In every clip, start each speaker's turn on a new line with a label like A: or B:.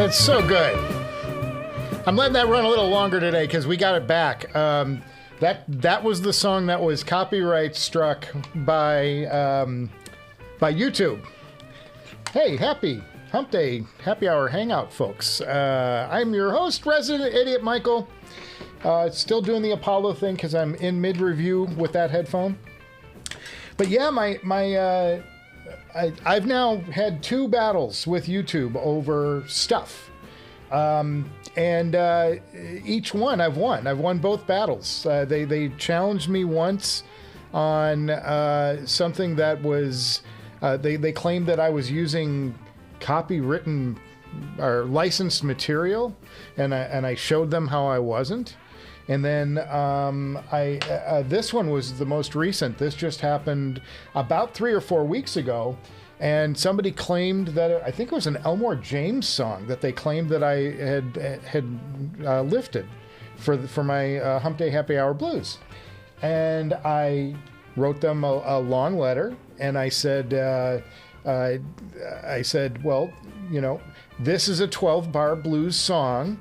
A: That's so good. I'm letting that run a little longer today because we got it back. That was the song that was copyright struck by YouTube. Hey, happy Humpday Happy Hour Hangout, folks. I'm your host, Resident Idiot Michael. Still doing the Apollo thing because I'm in mid-review with that headphone. But yeah, I've now had 2 battles with YouTube over stuff. And each one I've won. I've won both battles. They challenged me once on something that was, they claimed that I was using copywritten or licensed material, and I showed them how I wasn't. And then this one was the most recent. This just happened about 3 or 4 weeks ago. And somebody claimed that, I think it was an Elmore James song that they claimed that I had lifted for my Humpday Happy Hour Blues. And I wrote them a long letter, and I said, well, you know, this is a 12-bar blues song,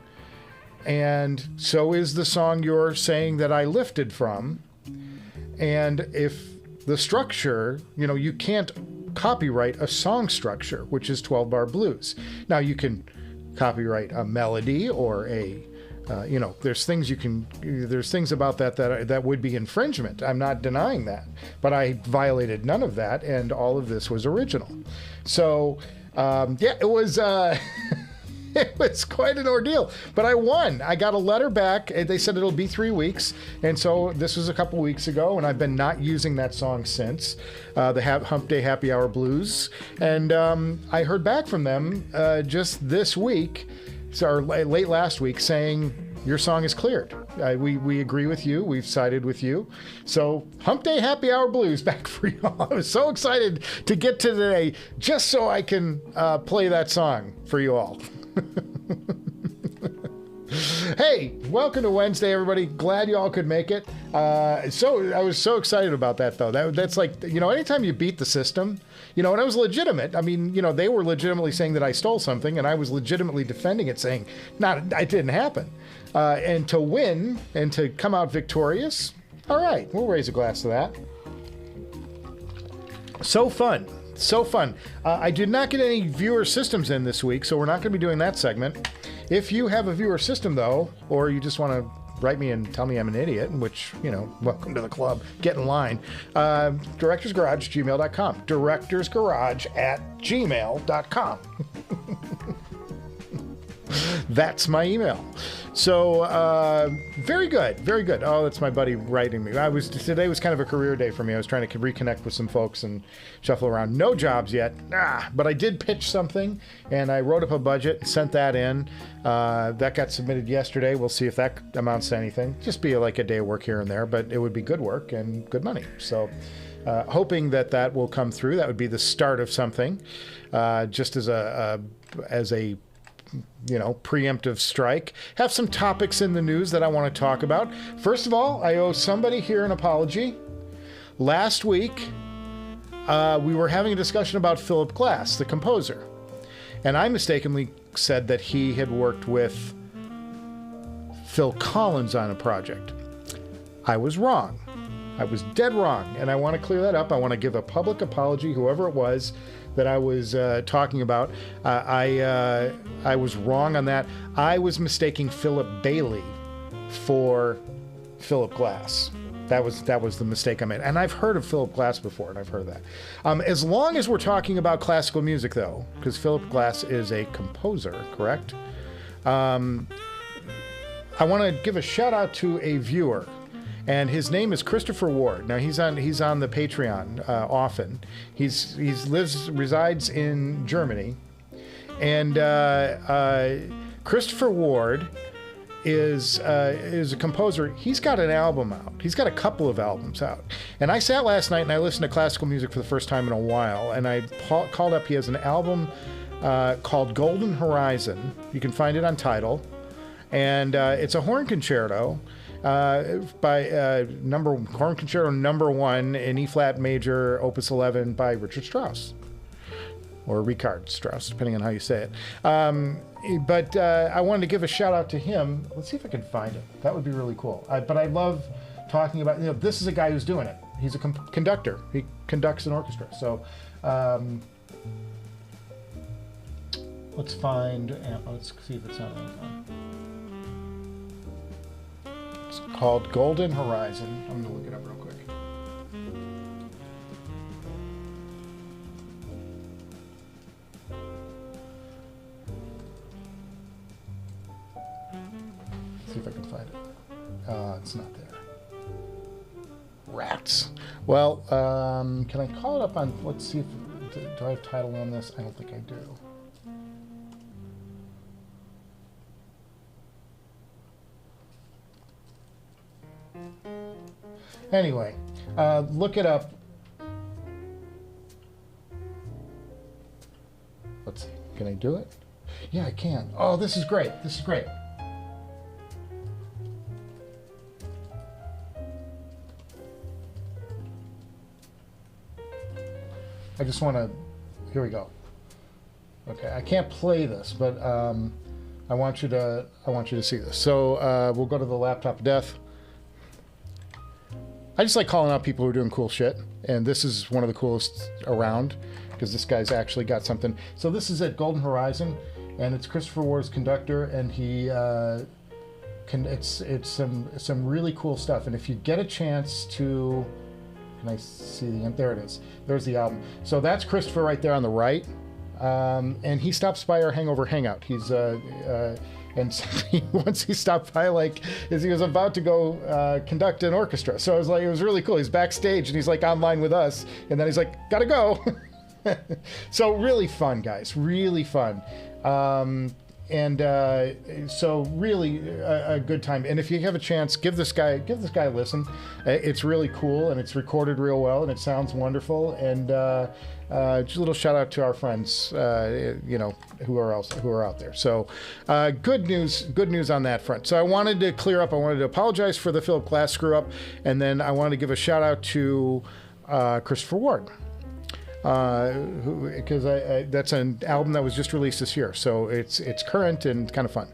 A: and so is the song you're saying that I lifted from. And if the structure, you know, you can't copyright a song structure, which is 12-bar blues. Now you can copyright a melody or a, you know, there's things about that would be infringement. I'm not denying that, but I violated none of that, and all of this was original. So yeah, it was it was quite an ordeal, but I won. I got a letter back. They said it'll be 3 weeks, and so this was a couple weeks ago, and I've been not using that song since, the Humpday Happy Hour Blues, and I heard back from them just this week, or late last week, saying your song is cleared. We agree with you. We've sided with you. So Humpday Happy Hour Blues back for y'all. I was so excited to get to today just so I can play that song for you all. Hey, welcome to Wednesday, everybody. Glad you all could make it. So I was so excited about that, though. That's like, you know, anytime you beat the system, you know, and I was legitimate. I mean, you know, they were legitimately saying that I stole something, and I was legitimately defending it, saying, it didn't happen. And to win and to come out victorious, all right, we'll raise a glass to that. So fun. So fun. I did not get any viewer systems in this week, so we're not going to be doing that segment. If you have a viewer system, though, or you just want to write me and tell me I'm an idiot, which, you know, welcome to the club. Get in line. directorsgarage@gmail.com. directorsgarage@gmail.com. That's my email. So, very good, very good. Oh, that's my buddy writing me. Today was kind of a career day for me. I was trying to reconnect with some folks and shuffle around. No jobs yet, but I did pitch something, and I wrote up a budget, sent that in. That got submitted yesterday. We'll see if that amounts to anything. Just be like a day of work here and there, but it would be good work and good money. So, hoping that will come through. That would be the start of something, just as a you know, preemptive strike. Have some topics in the news that I want to talk about. First of all, I owe somebody here an apology. Last week, we were having a discussion about Philip Glass, the composer, and I mistakenly said that he had worked with Phil Collins on a project. I was wrong. I was dead wrong, and I want to clear that up. I want to give a public apology, whoever it was that I was talking about. I was wrong on that. I was mistaking Philip Bailey for Philip Glass. That was the mistake I made. And I've heard of Philip Glass before, and I've heard that. As long as we're talking about classical music, though, because Philip Glass is a composer, correct? I want to give a shout out to a viewer. And his name is Christopher Ward. Now he's on the Patreon often. He resides in Germany, and Christopher Ward is a composer. He's got an album out. He's got a couple of albums out. And I sat last night and I listened to classical music for the first time in a while. And I called up. He has an album called Golden Horizon. You can find it on Tidal, and it's a horn concerto. By Horn Concerto number 1 in E flat major, Opus 11 by Richard Strauss. or Ricard Strauss, depending on how you say it. But I wanted to give a shout out to him. Let's see if I can find it. That would be really cool. But I love talking about, this is a guy who's doing it. He's a conductor. He conducts an orchestra. So let's find, let's see if it's on Amazon. It's called Golden Horizon. I'm going to look it up real quick. See if I can find it. It's not there. Rats. Well, can I call it up on, let's see if, do I have title on this? I don't think I do. Anyway, look it up. Let's see. Can I do it? Yeah, I can. Oh, this is great. This is great. I just want to, here we go. Okay, I can't play this, but I want you to see this. So we'll go to the laptop of death. I just like calling out people who are doing cool shit, and this is one of the coolest around because this guy's actually got something. So this is at Golden Horizon, and it's Christopher Ward's conductor, and he it's some really cool stuff. And if you get a chance to, can I see the, there it is. There's the album. So that's Christopher right there on the right, and he stops by our Hangover Hangout. He's and once he stopped by, like, as he was about to go conduct an orchestra. So I was like, it was really cool. He's backstage and he's like online with us, and then he's like, gotta go. So really fun, guys, really fun. So really a good time. And if you have a chance, give this guy a listen. It's really cool, and it's recorded real well, and it sounds wonderful. And just a little shout out to our friends, who are out there. So good news on that front. So I wanted to clear up. I wanted to apologize for the Philip Glass screw up, and then I wanted to give a shout out to Christopher Ward. Because that's an album that was just released this year, so it's current and kind of fun.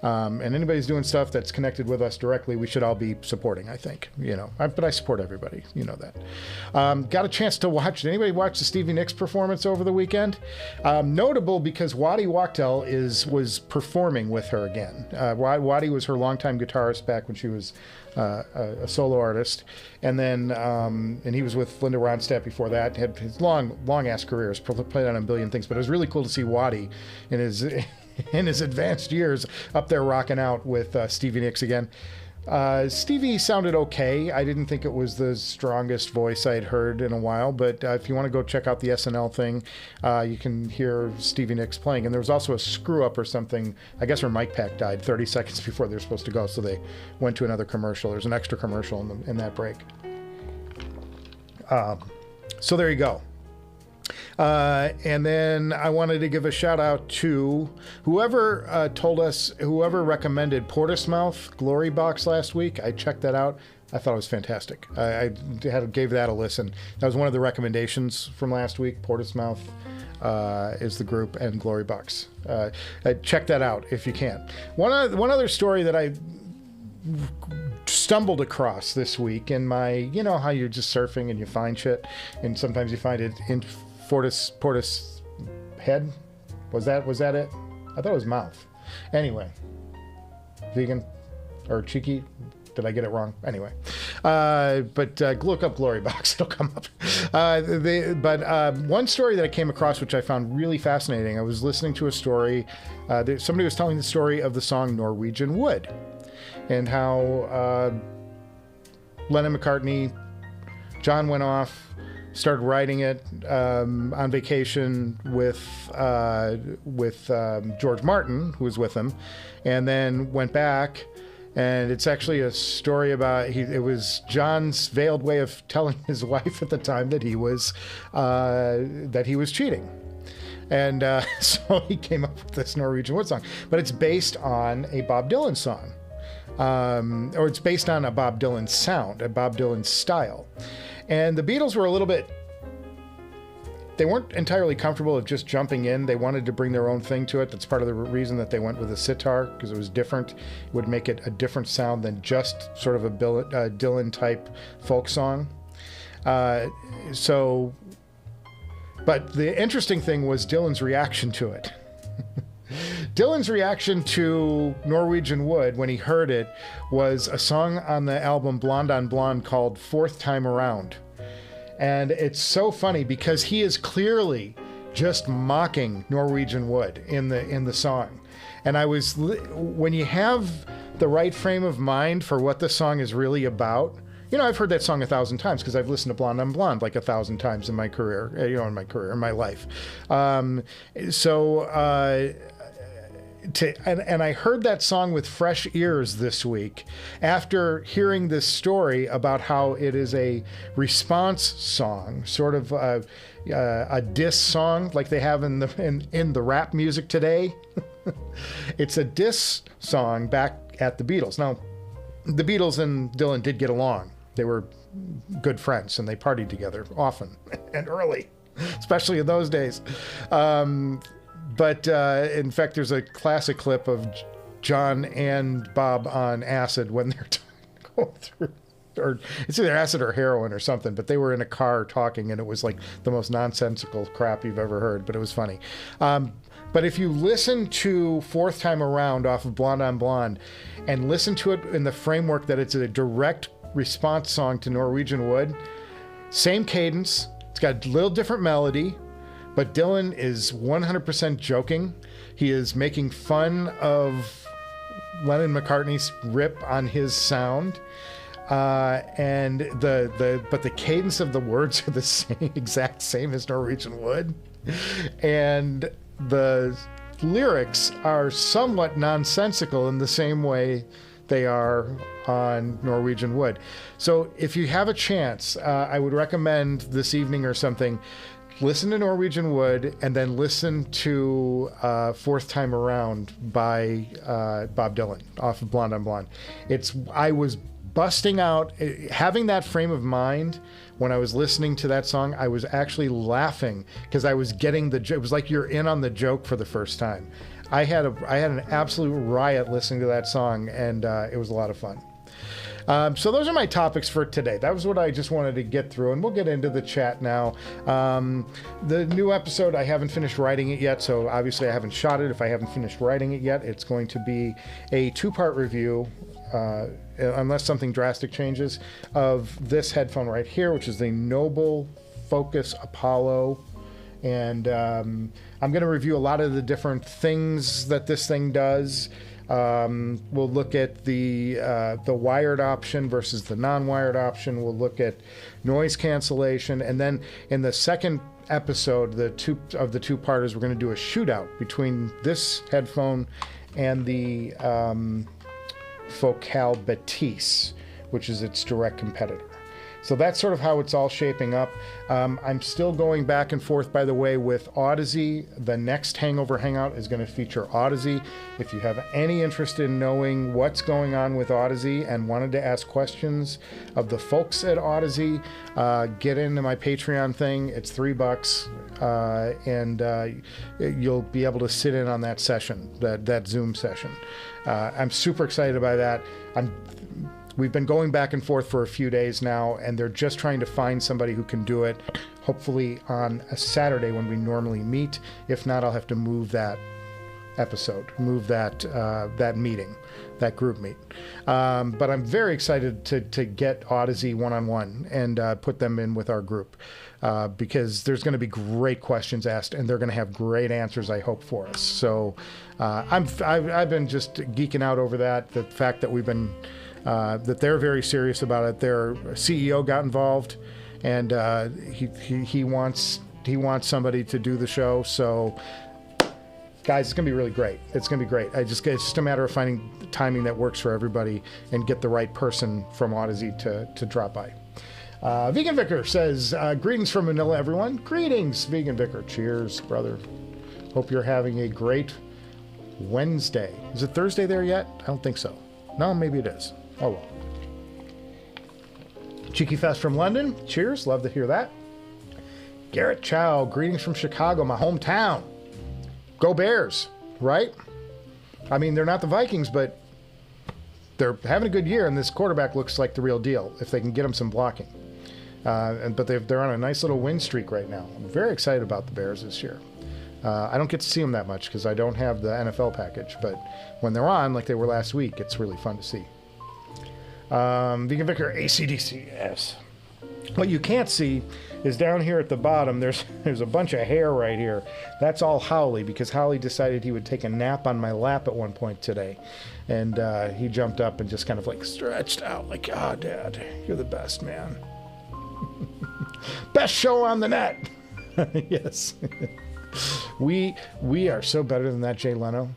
A: And anybody's doing stuff that's connected with us directly, we should all be supporting, I think. But I support everybody, you know that. Got a chance to watch? Did anybody watch the Stevie Nicks performance over the weekend? Notable because Waddy Wachtel was performing with her again. Waddy was her longtime guitarist back when she was a solo artist, and then and he was with Linda Ronstadt before that. Had his long ass career, played on a billion things, but it was really cool to see Waddy in his advanced years up there rocking out with Stevie Nicks again. Stevie sounded okay. I didn't think it was the strongest voice I'd heard in a while, but if you want to go check out the SNL thing, you can hear Stevie Nicks playing. And there was also a screw up or something. I guess her mic pack died 30 seconds before they were supposed to go, so they went to another commercial. There's an extra commercial in that break. So there you go. And then I wanted to give a shout out to whoever recommended Portismouth Glory Box last week. I checked that out. I thought it was fantastic. I gave that a listen. That was one of the recommendations from last week. Portismouth is the group, and Glory Box. Check that out if you can. One other story that I stumbled across this week in my, how you're just surfing and you find shit, and sometimes you find it in Portis head. Was that it? I thought it was mouth. Anyway, vegan or cheeky. Did I get it wrong? Anyway, but look up Glory Box. It'll come up. One story that I came across, which I found really fascinating. I was listening to a story. Somebody was telling the story of the song Norwegian Wood, and how Lennon, McCartney, John went off, started writing it on vacation with George Martin, who was with him, and then went back. And it's actually a story about it was John's veiled way of telling his wife at the time that he was cheating. And so he came up with this Norwegian Wood song. But it's based on a Bob Dylan song. Or it's based on a Bob Dylan sound, a Bob Dylan style. And the Beatles were a little bit... they weren't entirely comfortable of just jumping in. They wanted to bring their own thing to it. That's part of the reason that they went with a sitar, because it was different. It would make it a different sound than just sort of a Dylan type folk song. But the interesting thing was Dylan's reaction to it. Dylan's reaction to Norwegian Wood when he heard it was a song on the album Blonde on Blonde called Fourth Time Around. And it's so funny because he is clearly just mocking Norwegian Wood in the song. And when you have the right frame of mind for what the song is really about, you know, I've heard that song 1,000 times because I've listened to Blonde on Blonde like 1,000 times in my career, in my life. And I heard that song with fresh ears this week after hearing this story about how it is a response song, sort of a diss song like they have in the rap music today. It's a diss song back at the Beatles. Now, the Beatles and Dylan did get along. They were good friends and they partied together often and early, especially in those days. But in fact, there's a classic clip of John and Bob on acid when they're going through, or it's either acid or heroin or something, but they were in a car talking and it was like the most nonsensical crap you've ever heard, but it was funny. But if you listen to Fourth Time Around off of Blonde on Blonde and listen to it in the framework that it's a direct response song to Norwegian Wood, same cadence, it's got a little different melody, but Dylan is 100% joking. He is making fun of Lennon McCartney's rip on his sound. But the cadence of the words are the exact same as Norwegian Wood. And the lyrics are somewhat nonsensical in the same way they are on Norwegian Wood. So if you have a chance, I would recommend this evening or something, listen to Norwegian Wood and then listen to Fourth Time Around by Bob Dylan off of Blonde on Blonde. I was busting out, having that frame of mind when I was listening to that song. I was actually laughing because I was getting it was like you're in on the joke for the first time. I had an absolute riot listening to that song, and it was a lot of fun. So those are my topics for today. That was what I just wanted to get through, and we'll get into the chat now. The new episode, I haven't finished writing it yet, so obviously I haven't shot it. If I haven't finished writing it yet, it's going to be a 2-part review, unless something drastic changes, of this headphone right here, which is the Noble FoKus Apollo. And I'm going to review a lot of the different things that this thing does. We'll look at the wired option versus the non-wired option. We'll look at noise cancellation, and then in the second episode, the two-parters, we're going to do a shootout between this headphone and the Focal Batiste, which is its direct competitor. So that's sort of how it's all shaping up. I'm still going back and forth, by the way, with Audyssey. The next Hangover Hangout is going to feature Audyssey. If you have any interest in knowing what's going on with Audyssey and wanted to ask questions of the folks at Audyssey, get into my Patreon thing. It's $3, and you'll be able to sit in on that session, that Zoom session. I'm super excited by that. We've been going back and forth for a few days now, and they're just trying to find somebody who can do it, hopefully on a Saturday when we normally meet. If not, I'll have to move that episode, move that meeting, that group meet. But I'm very excited to get Audyssey one-on-one and put them in with our group, because there's going to be great questions asked, and they're going to have great answers, I hope, for us. So I've been just geeking out over that, the fact that we've been... that they're very serious about it. Their CEO got involved, and he wants somebody to do the show. So, guys, it's gonna be really great. It's gonna be great. It's just a matter of finding the timing that works for everybody and get the right person from Audyssey to drop by. Vegan Vicar says, greetings from Manila, everyone. Greetings, Vegan Vicar. Cheers, brother. Hope you're having a great Wednesday. Is it Thursday there yet? I don't think so. No, maybe it is. Oh well. Cheeky Fest from London. Cheers. Love to hear that. Garrett Chow, greetings from Chicago, my hometown. Go Bears, right? I mean, they're not the Vikings, but they're having a good year, and this quarterback looks like the real deal if they can get him some blocking. But they're on a nice little win streak right now. I'm very excited about the Bears this year. I don't get to see them that much because I don't have the NFL package, but when they're on, like they were last week, it's really fun to see. Vegan Vicar, ACDC, yes. What you can't see is down here at the bottom, there's a bunch of hair right here. That's all Howley, because Howley decided he would take a nap on my lap at one point today. And he jumped up and just kind of like stretched out like, "Ah, Dad, you're the best, man." Best show on the net. Yes. We are so better than that, Jay Leno.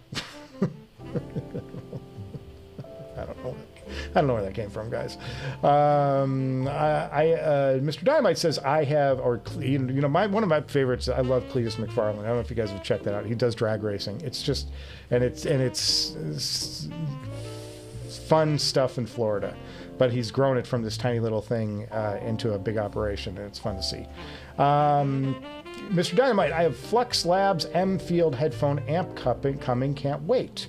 A: I don't know where that came from, guys. Mr. Dynamite says I have, or one of my favorites. I love Cletus McFarland. I don't know if you guys have checked that out. He does drag racing. It's just, it's fun stuff in Florida, but he's grown it from this tiny little thing into a big operation, and it's fun to see. Mr. Dynamite, I have Flux Labs M Field headphone amp coming. Can't wait.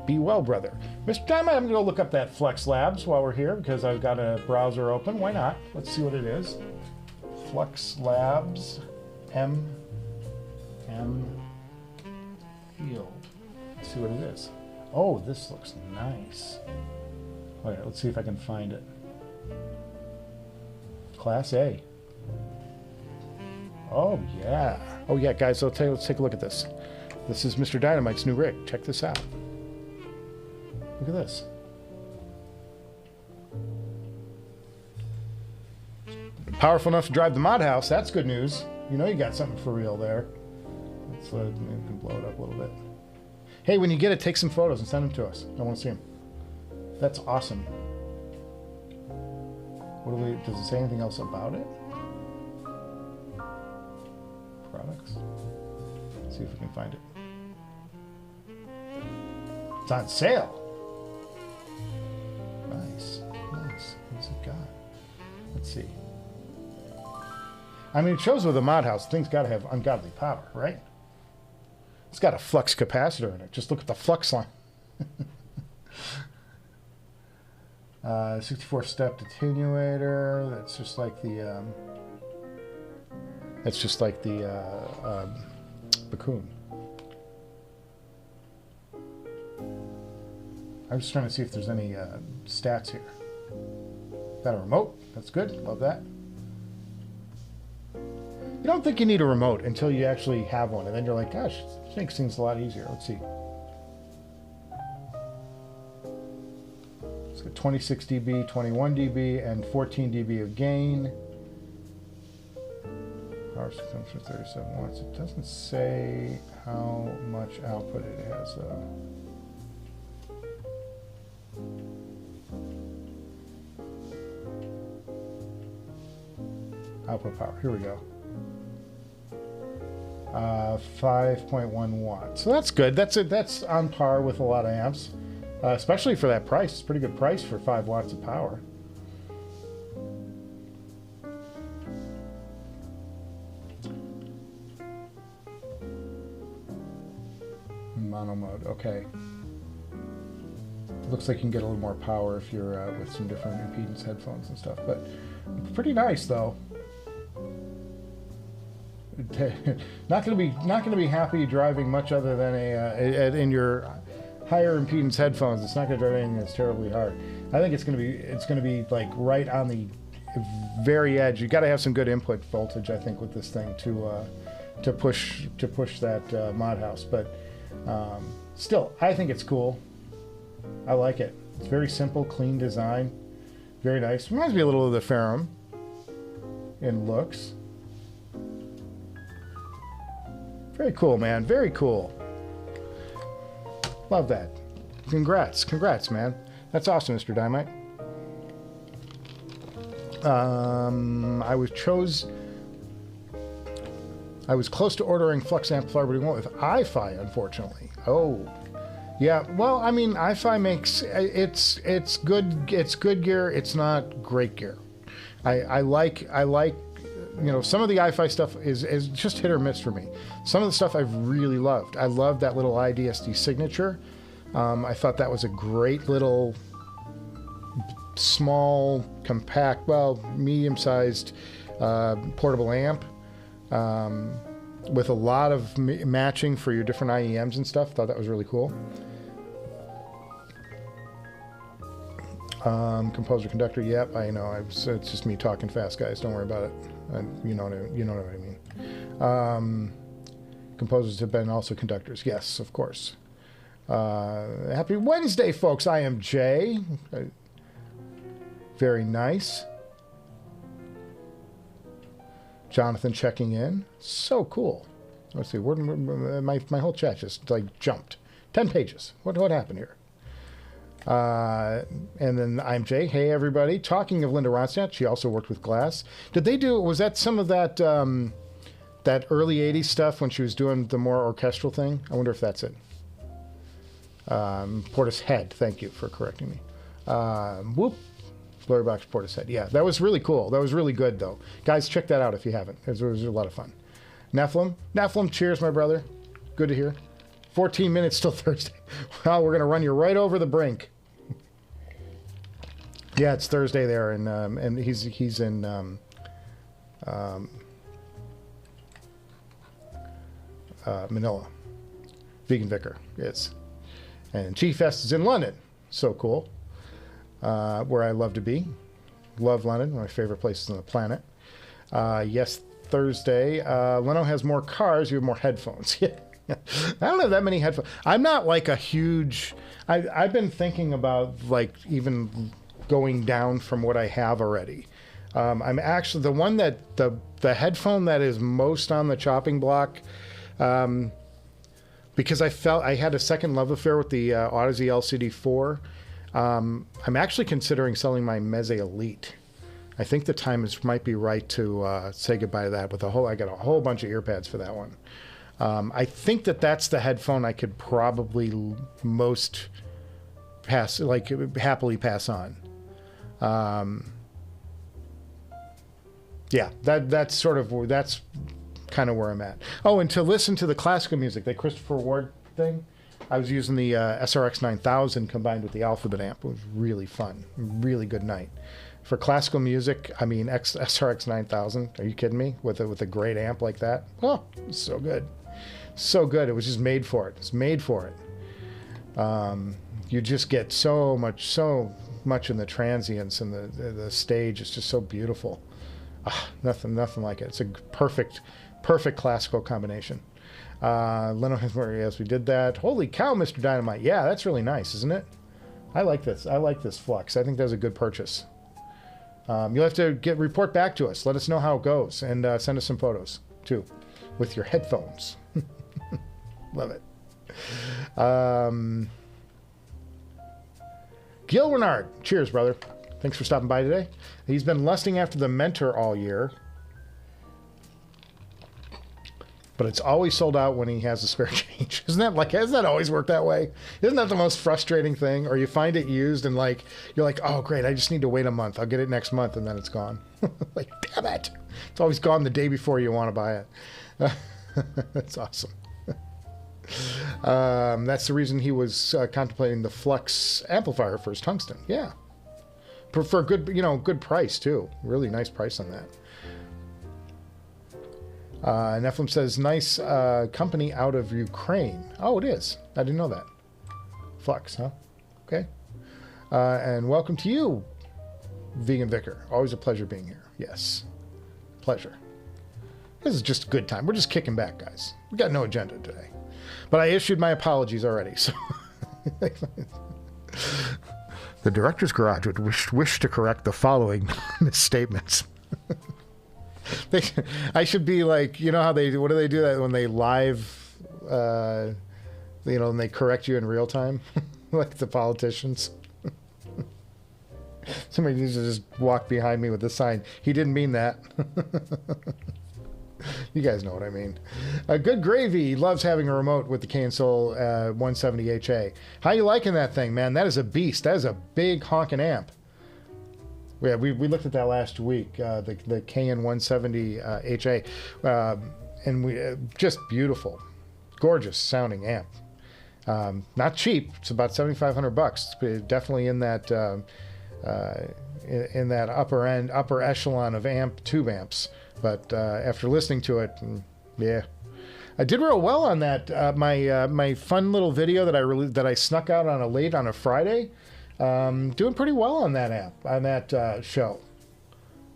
A: Be well, brother. Mr. Dynamite, I'm going to go look up that Flux Labs while we're here because I've got a browser open. Why not? Let's see what it is. Flux Labs M Field. Let's see what it is. Oh, this looks nice. All right, let's see if I can find it. Class A. Oh, yeah. Oh, yeah, guys, let's take a look at this. This is Mr. Dynamite's new rig. Check this out. Look at this. Powerful enough to drive the mod house. That's good news. You know you got something for real there. Let's maybe we can blow it up a little bit. Hey, when you get it, take some photos and send them to us. I want to see them. That's awesome. Does it say anything else about it? Products. Let's see if we can find it. It's on sale. Nice. What's it got? Let's see. I mean, it shows with a mod house, things got to have ungodly power, right? It's got a flux capacitor in it. Just look at the flux line. 64-step attenuator. That's just like the. Bakun. I'm just trying to see if there's any stats here. Got a remote. That's good. Love that. You don't think you need a remote until you actually have one, and then you're like, gosh, it makes things a lot easier. Let's see. It's got 26 dB, 21 dB, and 14 dB of gain. Power consumption 37 watts. It doesn't say how much output it has, though. Output power. Here we go. 5.1 watts. So that's good. That's on par with a lot of amps, especially for that price. It's a pretty good price for 5 watts of power. Mono mode. Okay. Looks like you can get a little more power if you're with some different impedance headphones and stuff, but pretty nice though. Not going to be happy driving much other than in your higher impedance headphones. It's not going to drive anything that's terribly hard. I think it's going to be like right on the very edge. You got to have some good input voltage, I think, with this thing to push that mod house. But still, I think it's cool. I like it. It's very simple, clean design, very nice. Reminds me a little of the Ferrum in looks. Very cool, man. Very cool. Love that. Congrats, man. That's awesome, Mr. Dynamite. I was close to ordering Flux amplifier, but it went with iFi, unfortunately. Oh, yeah. Well, I mean, iFi makes it's good. It's good gear. It's not great gear. I like you know, some of the hi-fi stuff is just hit or miss for me. Some of the stuff I've really loved. I love that little IDSD signature. I thought that was a great little small, compact, well, medium-sized portable amp with a lot of matching for your different IEMs and stuff. Thought that was really cool. Composer conductor, yep, I know. It's just me talking fast, guys. Don't worry about it. You know what I mean. Composers have been also conductors. Yes, of course. Happy Wednesday, folks. I am Jay. Very nice. Jonathan checking in. So cool. Let's see. My whole chat just like jumped. 10 pages. What happened here? And then I'm Jay. Hey, everybody. Talking of Linda Ronstadt, she also worked with Glass. Was that some of that that early 80s stuff when she was doing the more orchestral thing? I wonder if that's it. Portishead. Thank you for correcting me. Whoop. Glory Box Portishead. Yeah, that was really cool. That was really good, though. Guys, check that out if you haven't. It was a lot of fun. Nephilim, cheers, my brother. Good to hear. 14 minutes till Thursday. Well, we're going to run you right over the brink. Yeah, it's Thursday there, and he's in Manila. Vegan Vicar is. And G-Fest is in London. So cool. Where I love to be. Love London, one of my favorite places on the planet. Yes, Thursday. Leno has more cars, you have more headphones. I don't have that many headphones. I'm not like a huge... I've been thinking about like even going down from what I have already. I'm actually... The one that... The headphone that is most on the chopping block... because I felt I had a second love affair with the Audeze LCD-4. I'm actually considering selling my Meze Elite. I think the time might be right to say goodbye to that. I got a whole bunch of earpads for that one. I think that's the headphone I could probably most happily pass on. Yeah, that's kind of where I'm at. Oh, and to listen to the classical music, the Christopher Ward thing, I was using the SRX 9000 combined with the Alphabet amp. It was really fun. Really good night. For classical music, I mean, SRX 9000, are you kidding me? With a great amp like that? Oh, it's so good. So good. It was just made for it. It's made for it. You just get so much in the transients, and the stage is just so beautiful. Nothing like it. It's a perfect classical combination. Leno has more. Yes, we did that. Holy cow, Mr. Dynamite. Yeah, that's really nice, isn't it? I like this. I like this Flux. I think that was a good purchase. You'll have to report back to us. Let us know how it goes, and send us some photos too, with your headphones. Love it. Gil Renard, cheers, brother. Thanks for stopping by today. He's been lusting after the Mentor all year, but it's always sold out when he has a spare change. Hasn't that always worked that way? Isn't that the most frustrating thing? Or you find it used and you're like, oh great, I just need to wait a month. I'll get it next month, and then it's gone. Like, damn it. It's always gone the day before you want to buy it. That's awesome. That's the reason he was contemplating the Flux amplifier for his tungsten. Yeah. For good, good price too. Really nice price on that. Nephilim says, nice company out of Ukraine. Oh, it is. I didn't know that. Flux, huh? Okay. And welcome to you, Vegan Vicar. Always a pleasure being here. Yes. Pleasure. This is just a good time. We're just kicking back, guys. We got no agenda today. But I issued my apologies already, so... The director's garage would wish to correct the following misstatements. I should be like, how what do they do that when they live, and they correct you in real time? Like the politicians. Somebody needs to just walk behind me with a sign. He didn't mean that. You guys know what I mean. Good Gravy loves having a remote with the K&Soul 170HA. How you liking that thing, man? That is a beast. That is a big honking amp. Yeah, we looked at that last week, the KN170 HA, and we just beautiful, gorgeous sounding amp. Not cheap. It's about $7,500. It's definitely in that in that upper echelon of tube amps. But after listening to it, yeah, I did real well on that. My fun little video that I snuck out late on a Friday. Doing pretty well on that show,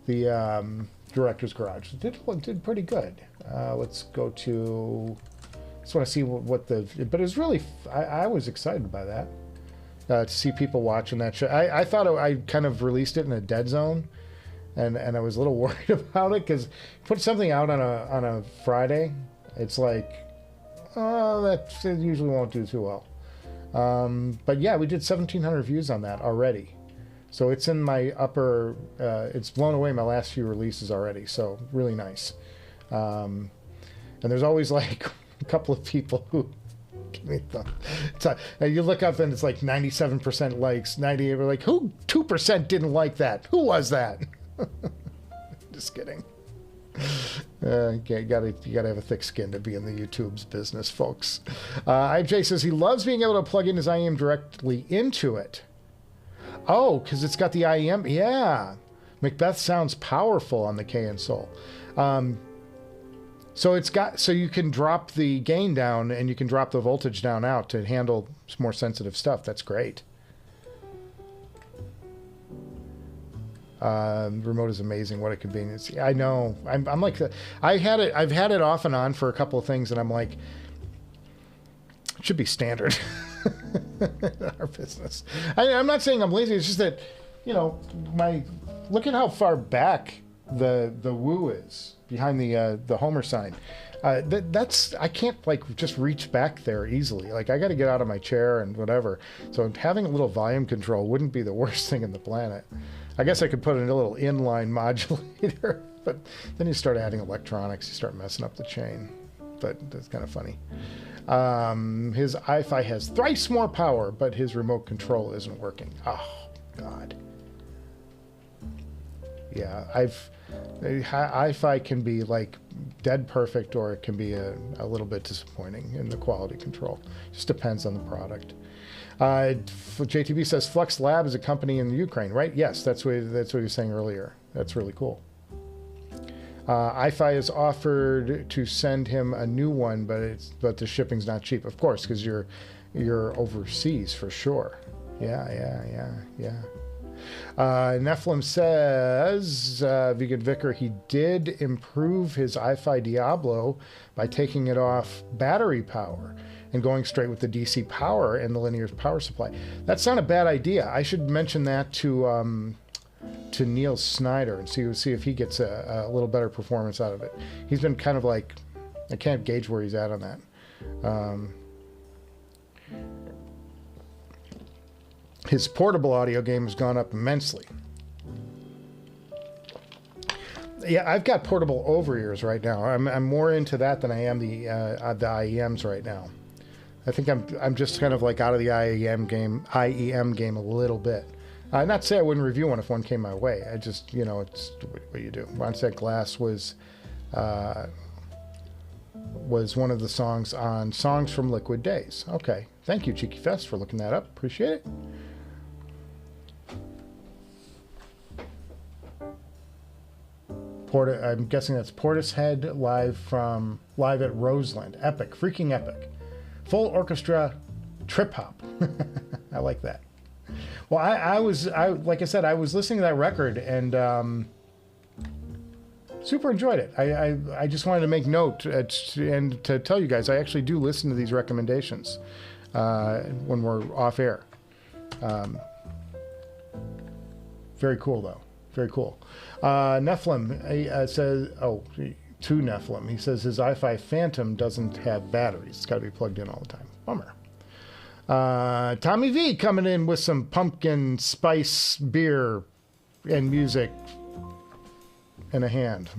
A: the Director's Garage. Did pretty good. Let's go to. Just want to see but it was really. I was excited by that. To see people watching that show. I thought I kind of released it in a dead zone, and I was a little worried about it because put something out on a Friday, it's like, oh, that usually won't do too well. But yeah, we did 1,700 views on that already. So it's in my upper, it's blown away my last few releases already. So really nice. And there's always like a couple of people who give me you look up and it's like 97% likes, 98, we're like, who 2% didn't like that? Who was that? Just kidding. You gotta have a thick skin to be in the YouTube's business, folks. IJ says he loves being able to plug in his IEM directly into it. Oh, because it's got the IEM. Yeah, Macbeth sounds powerful on the KN Soul. So you can drop the gain down and you can drop the voltage down out to handle more sensitive stuff. That's great. Remote is amazing. What a convenience. I know. I'm like I've had it off and on for a couple of things, and I'm like, it should be standard in our business. I'm not saying I'm lazy. It's just that, look at how far back the woo is behind the Homer sign. That's I can't just reach back there easily. Like I got to get out of my chair and whatever. So having a little volume control wouldn't be the worst thing in the planet. I guess I could put in a little inline modulator, but then you start adding electronics, you start messing up the chain. But that's kind of funny. His iFi has thrice more power, but his remote control isn't working. Oh, God. Yeah, iFi can be like dead perfect, or it can be a little bit disappointing in the quality control. Just depends on the product. JTB says Flux Lab is a company in the Ukraine, right? Yes, that's what he was saying earlier. That's really cool. iFi has offered to send him a new one, but the shipping's not cheap, of course, because you're overseas for sure. Yeah. Nephilim says, Vegan Vicar, he did improve his iFi Diablo by taking it off battery power and going straight with the DC power and the linear power supply. That's not a bad idea. I should mention that to Neil Snyder and see if he gets a little better performance out of it. He's been kind of like, I can't gauge where he's at on that. His portable audio game has gone up immensely. Yeah, I've got portable over-ears right now. I'm more into that than I am the IEMs right now. I think I'm just kind of like out of the IEM game a little bit. Not to say I wouldn't review one if one came my way. I just, it's what you do. Ronset Glass was one of the songs on Songs from Liquid Days. Okay, thank you, Cheeky Fest, for looking that up. Appreciate it. I'm guessing that's Portishead live at Roseland. Epic, freaking epic. Full orchestra trip hop. I like that. Well, like I said, I was listening to that record and super enjoyed it. I just wanted to make note and to tell you guys, I actually do listen to these recommendations when we're off air. Very cool, though. Very cool. Nephilim says, to Nephilim, he says his iFi Phantom doesn't have batteries. It's got to be plugged in all the time. Bummer. Tommy V coming in with some pumpkin spice beer and music in a hand.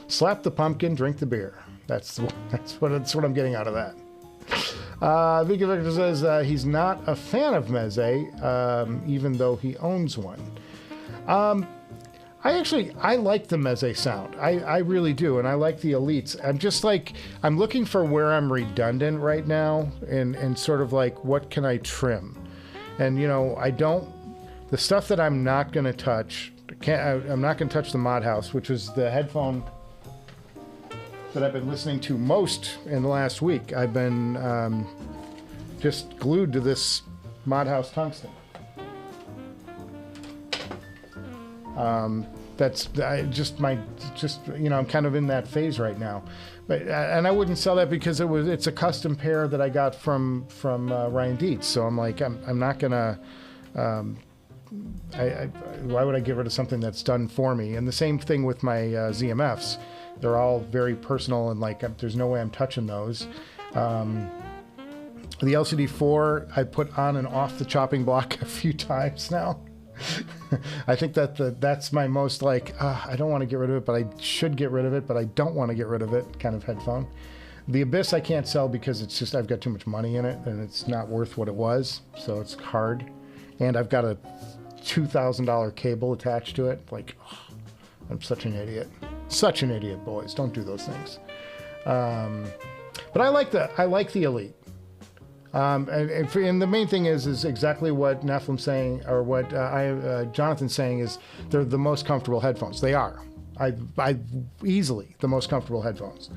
A: Slap the pumpkin, drink the beer. That's what I'm getting out of that. Vika Victor says he's not a fan of Meze, even though he owns one. I like the Meze sound. I really do, and I like the Elites. I'm looking for where I'm redundant right now, and sort of like, what can I trim? And, the stuff that I'm not going to touch, I'm not going to touch the Mod House, which was the headphone that I've been listening to most in the last week. I've been just glued to this Mod House tungsten. I'm kind of in that phase right now, and I wouldn't sell that because it's a custom pair that I got from Ryan Dietz. So I'm like, I'm not gonna. Why would I get rid of something that's done for me? And the same thing with my ZMFs. They're all very personal, and there's no way I'm touching those. The LCD-4 I put on and off the chopping block a few times now. I think that's my most I don't want to get rid of it, but I should get rid of it, but I don't want to get rid of it kind of headphone. The Abyss I can't sell because it's just I've got too much money in it and it's not worth what it was, so it's hard. And I've got a $2,000 cable attached to it. I'm such an idiot. Such an idiot, boys. Don't do those things. But I like the Elite. And the main thing is exactly what Nephilim's saying, or what Jonathan's saying, is they're the most comfortable headphones. They are. I easily the most comfortable headphones.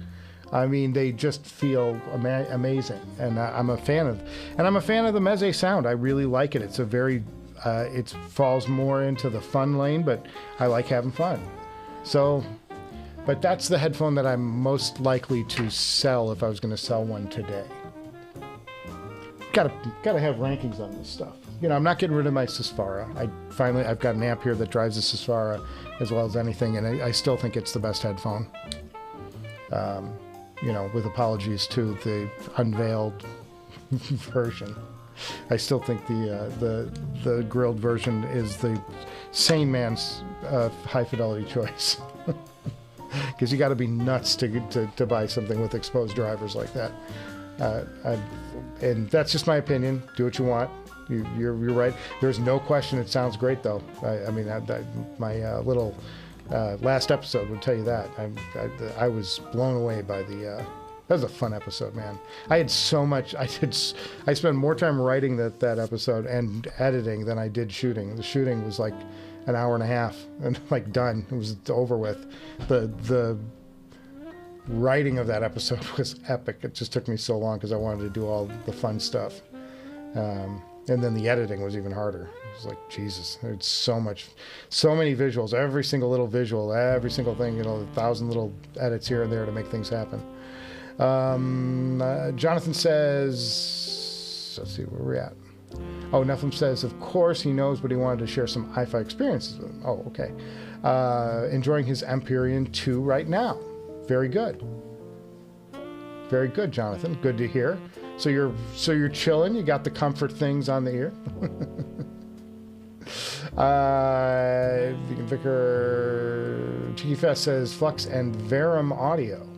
A: I mean, they just feel amazing, and I'm a fan of the Meze sound. I really like it. It's a very, it falls more into the fun lane, but I like having fun. So, but that's the headphone that I'm most likely to sell if I was going to sell one today. Gotta have rankings on this stuff. I'm not getting rid of my Sesfara. I've got an amp here that drives the Sesfara as well as anything, and I still think it's the best headphone. With apologies to the unveiled version. I still think the grilled version is the sane man's high fidelity choice. Because you got to be nuts to buy something with exposed drivers like that. And that's just my opinion. Do what you want. You're right. There's no question it sounds great, though. My little last episode would tell you that. I was blown away by the... that was a fun episode, man. I had so much... I spent more time writing that episode and editing than I did shooting. The shooting was like an hour and a half and done. It was over with. The writing of that episode was epic. It just took me so long because I wanted to do all the fun stuff. And then the editing was even harder. It was like, Jesus, there's so many visuals, every single little visual, every single thing, 1,000 little edits here and there to make things happen. Jonathan says, let's see where we're at. Oh, Nephilim says, of course he knows, but he wanted to share some hi-fi experiences with him. Oh, okay. Enjoying his Empyrean 2 right now. Very good. Very good, Jonathan. Good to hear. So you're chilling. You got the comfort things on the ear. Vicar Cheeky Fest says Flux and Verum Audio.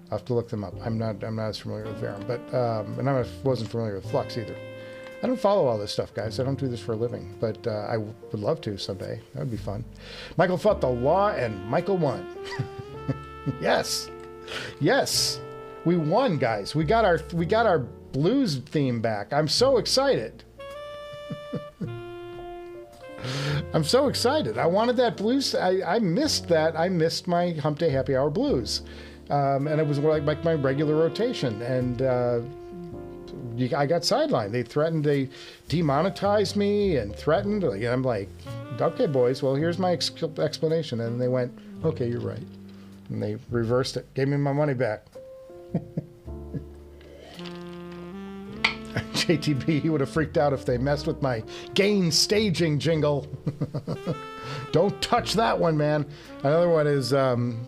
A: I'll have to look them up. I'm not as familiar with Verum, but and I wasn't familiar with Flux either. I don't follow all this stuff, guys. I don't do this for a living, but I would love to someday. That would be fun. Michael fought the law, and Michael won. Yes. We won, guys. We got our blues theme back. I'm so excited. I'm so excited. I wanted that blues. I missed that. I missed my Humpday Happy Hour blues. And it was like my regular rotation. And I got sidelined. They threatened to demonetize me and threatened. And I'm like, okay, boys, well, here's my explanation. And they went, okay, you're right. And they reversed it. Gave me my money back. JTB, he would have freaked out if they messed with my gain staging jingle. Don't touch that one, man. Another one is one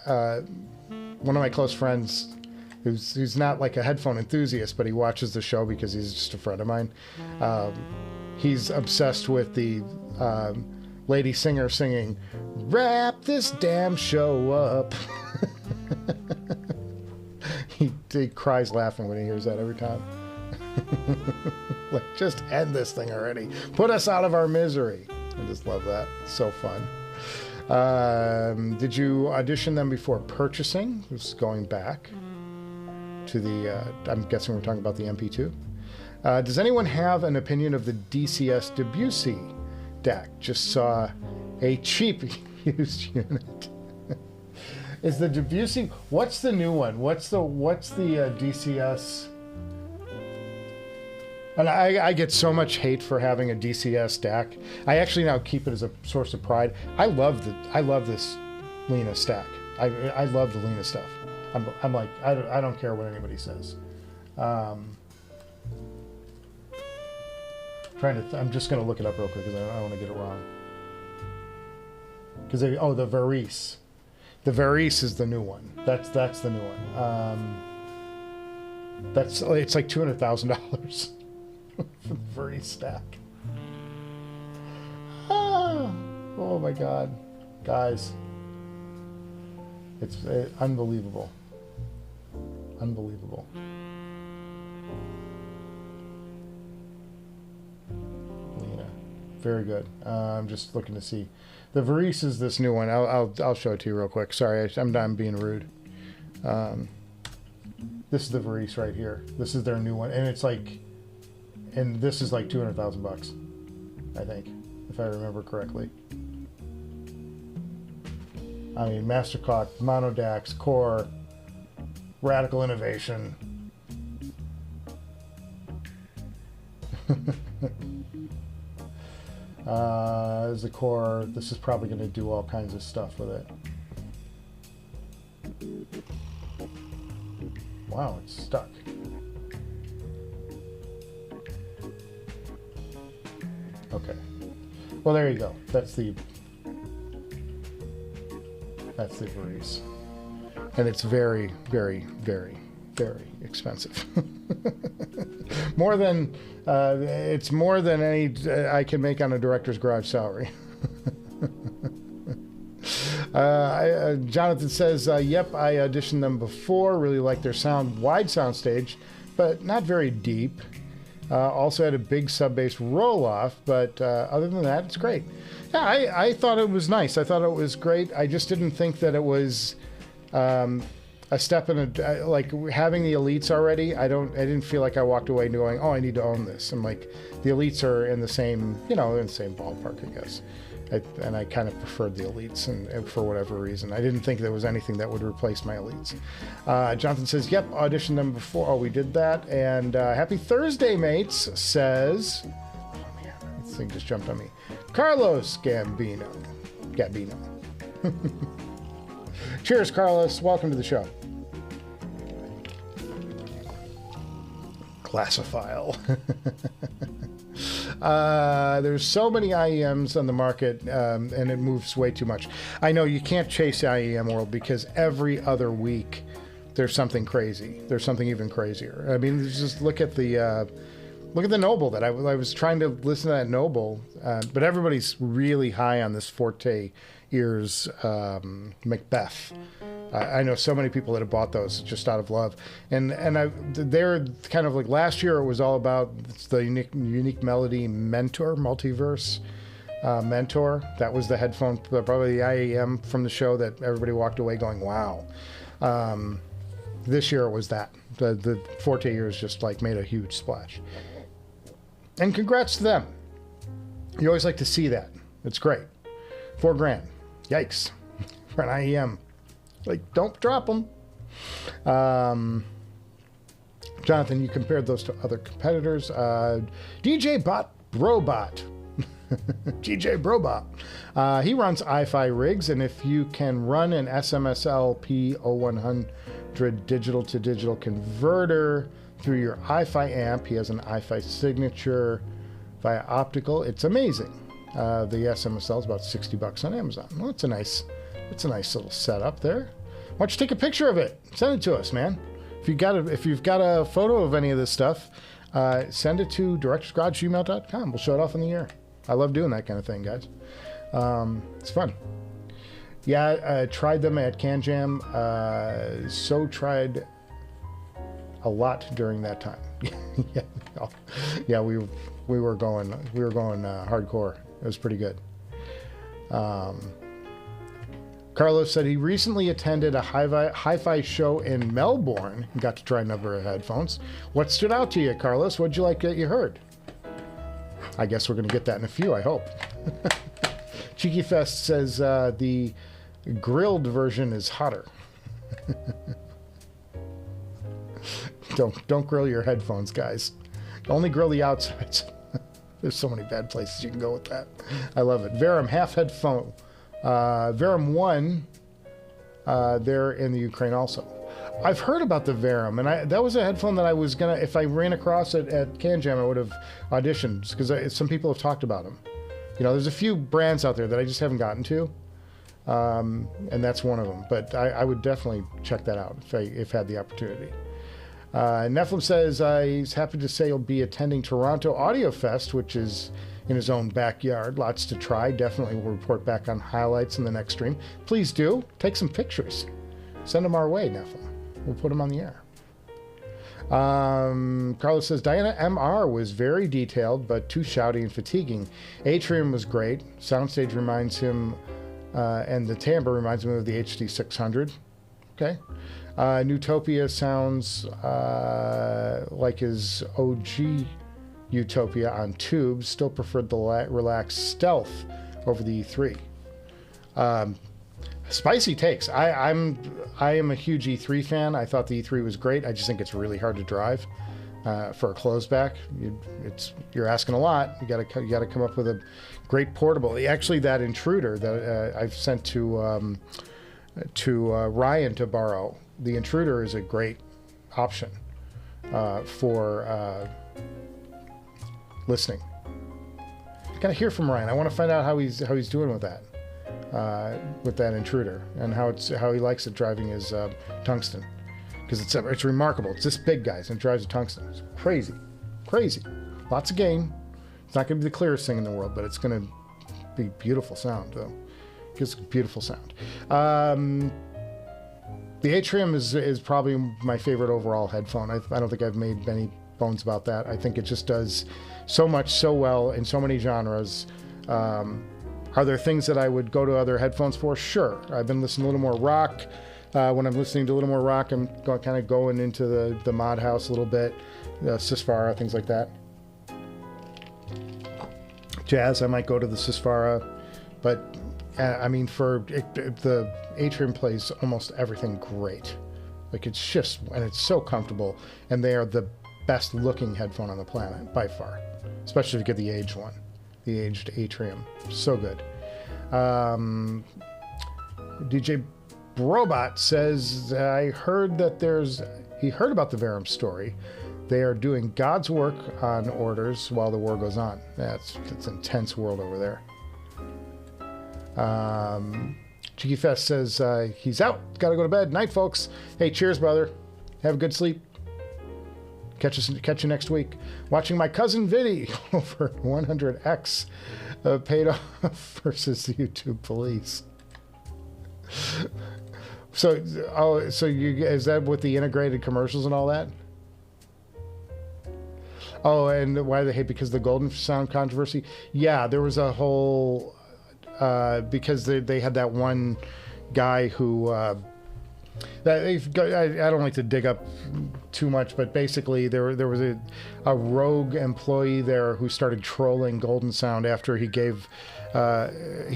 A: of my close friends who's not like a headphone enthusiast, but he watches the show because he's just a friend of mine. He's obsessed with the lady singer singing, "Wrap this damn show up." He cries laughing when he hears that every time. Like, just end this thing already. Put us out of our misery. I just love that. It's so fun. Did you audition them before purchasing? This is going back to the, I'm guessing we're talking about the MP2. Does anyone have an opinion of the DCS Debussy DAC? Just saw a cheap used unit. Is the Debussy, what's the new one? What's the DCS? And I get so much hate for having a DCS DAC. I actually now keep it as a source of pride. I love this Lena stack. I love the Lena stuff. I'm like, I don't care what anybody says. I'm just gonna look it up real quick because I don't want to get it wrong. Because the Boris. The Boris is the new one. That's the new one. It's like $200,000 for the Boris stack. Oh my God, guys, it's unbelievable. Unbelievable. Lena, very good. I'm just looking to see. The Boris is this new one. I'll show it to you real quick. Sorry, I'm being rude. This is the Boris right here. This is their new one, and it's like, and this is like $200,000, I think, if I remember correctly. I mean, Masterclock, Mono DACs, Core, Radical Innovation. As a Core, this is probably going to do all kinds of stuff with it. Wow, it's stuck. Okay. Well, there you go. That's the Boris. And it's very, very, very, very expensive. It's more than any I can make on a director's garage salary. Jonathan says, yep, I auditioned them before. Really liked their sound. Wide sound stage, but not very deep. Also had a big sub-bass roll-off, but other than that, it's great. Yeah, I thought it was nice. I thought it was great. I just didn't think that it was a step in a, like having the Elites already. I didn't feel like I walked away going, oh, I need to own this. I'm like, the Elites are in the same, in the same ballpark, I guess. And I kind of preferred the Elites, and for whatever reason. I didn't think there was anything that would replace my Elites. Jonathan says, yep, auditioned them before. Oh, we did that. And happy Thursday, mates, says, oh man, this thing just jumped on me. Carlos Gambino. Cheers, Carlos. Welcome to the show. Classophile. There's so many IEMs on the market, and it moves way too much. I know you can't chase IEM world because every other week there's something crazy. There's something even crazier. I mean, just look at the Noble that I was trying to listen to that Noble, but everybody's really high on this Forte Ears Macbeth. I know so many people that have bought those just out of love, and they're kind of like last year. It was all about the unique melody Mentor multiverse Mentor. That was the headphone, probably the IEM from the show that everybody walked away going, wow. This year it was that the Forte Ears just like made a huge splash, and congrats to them. You always like to see that. It's great. $4,000. Yikes for an IEM. Like, don't drop them. Jonathan, you compared those to other competitors. DJ Bot Robot. DJ Brobot. He runs iFi rigs, and if you can run an SMSL P0100 digital-to-digital converter through your iFi amp, he has an iFi signature via optical. It's amazing. The SMSL is about $60 on Amazon. Well, it's a nice little setup there. Why don't you take a picture of it? Send it to us, man. If you've got a photo of any of this stuff, send it to directorsgarage@gmail.com. We'll show it off in the air. I love doing that kind of thing, guys. It's fun. Yeah, I tried them at CanJam. So tried a lot during that time. Yeah, yeah, we were going hardcore. It was pretty good. Carlos said he recently attended a hi-fi show in Melbourne and got to try a number of headphones. What stood out to you, Carlos? What'd you like that you heard? I guess we're going to get that in a few, I hope. Cheeky Fest says the grilled version is hotter. Don't grill your headphones, guys. Only grill the outsides. There's so many bad places you can go with that. I love it. Verum half headphone. Verum 1, they're in the Ukraine also. I've heard about the Verum, and that was a headphone that I was gonna, if I ran across it at Can Jam, I would have auditioned, because some people have talked about them. You know, there's a few brands out there that I just haven't gotten to, and that's one of them. But I would definitely check that out if I had the opportunity. Nephilim says he's happy to say he'll be attending Toronto Audio Fest, which is in his own backyard. Lots to try. Definitely will report back on highlights in the next stream. Please do. Take some pictures. Send them our way, Nephilim. We'll put them on the air. Carlos says Diana MR was very detailed, but too shouty and fatiguing. Atrium was great. Soundstage reminds him, and the timbre reminds him of the HD-600. Okay. Newtopia sounds like his OG Utopia on tubes. Still preferred the relaxed stealth over the E3. Spicy takes. I am a huge E3 fan. I thought the E3 was great. I just think it's really hard to drive for a closed back. You're asking a lot. You got to come up with a great portable. Actually, that Intruder that I've sent to Ryan to borrow. The Intruder is a great option for listening. I gotta hear from Ryan. I want to find out how he's doing with that Intruder, and how he likes it driving his tungsten, because it's remarkable. It's this big, guys, and it drives a tungsten. It's crazy. Lots of gain. It's not going to be the clearest thing in the world, but it's going to be beautiful sound, though. It's beautiful sound. The Atrium is probably my favorite overall headphone. I don't think I've made many bones about that. I think it just does so much so well in so many genres. Are there things that I would go to other headphones for? Sure. I've been listening to a little more rock. When I'm listening to a little more rock, I'm kind of going into the mod house a little bit, Sisfara, things like that. Jazz, I might go to the Sisfara, but I mean, the Atrium plays almost everything great. Like, it's just, and it's so comfortable, and they are the best looking headphone on the planet by far, especially if you get the aged one. The aged Atrium. So good. DJ Brobot says, I heard that he heard about the Verum story. They are doing God's work on orders while the war goes on. That's intense world over there. Cheeky Fest says he's out. Gotta go to bed. Night, folks. Hey, cheers, brother. Have a good sleep. Catch you next week. Watching my cousin Vinny over 100X paid off versus the YouTube police. So is that with the integrated commercials and all that? Oh, and why they hate because of the Golden Sound controversy? Yeah, there was a whole because they had that one guy who. I don't like to dig up too much, but basically there was a rogue employee there who started trolling Golden Sound after he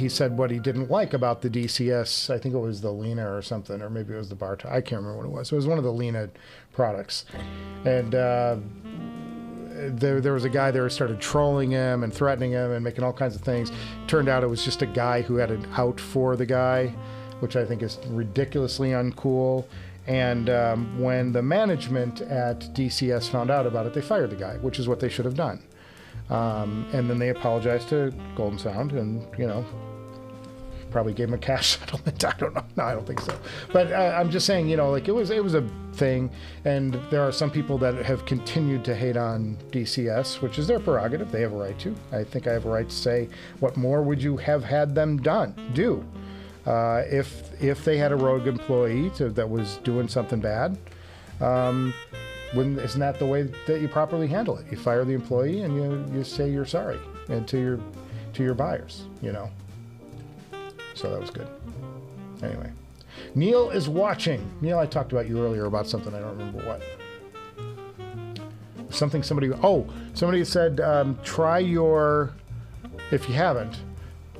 A: said what he didn't like about the DCS. I think it was the Lena or something, or maybe it was the Barta. I can't remember what it was. It was one of the Lena products, and there was a guy there who started trolling him and threatening him and making all kinds of things. Turned out it was just a guy who had an out for the guy, which I think is ridiculously uncool. And when the management at DCS found out about it, they fired the guy, which is what they should have done. And then they apologized to Golden Sound and, probably gave him a cash settlement. I don't know. No, I don't think so. But I'm just saying, like it was a thing. And there are some people that have continued to hate on DCS, which is their prerogative. They have a right to. I think I have a right to say, what more would you have had them do? If they had a rogue employee that was doing something bad, isn't that the way that you properly handle it? You fire the employee and you say you're sorry and to your buyers, you know. So that was good. Anyway, Neil is watching. Neil, I talked about you earlier about something. I don't remember what. Somebody said try your, if you haven't,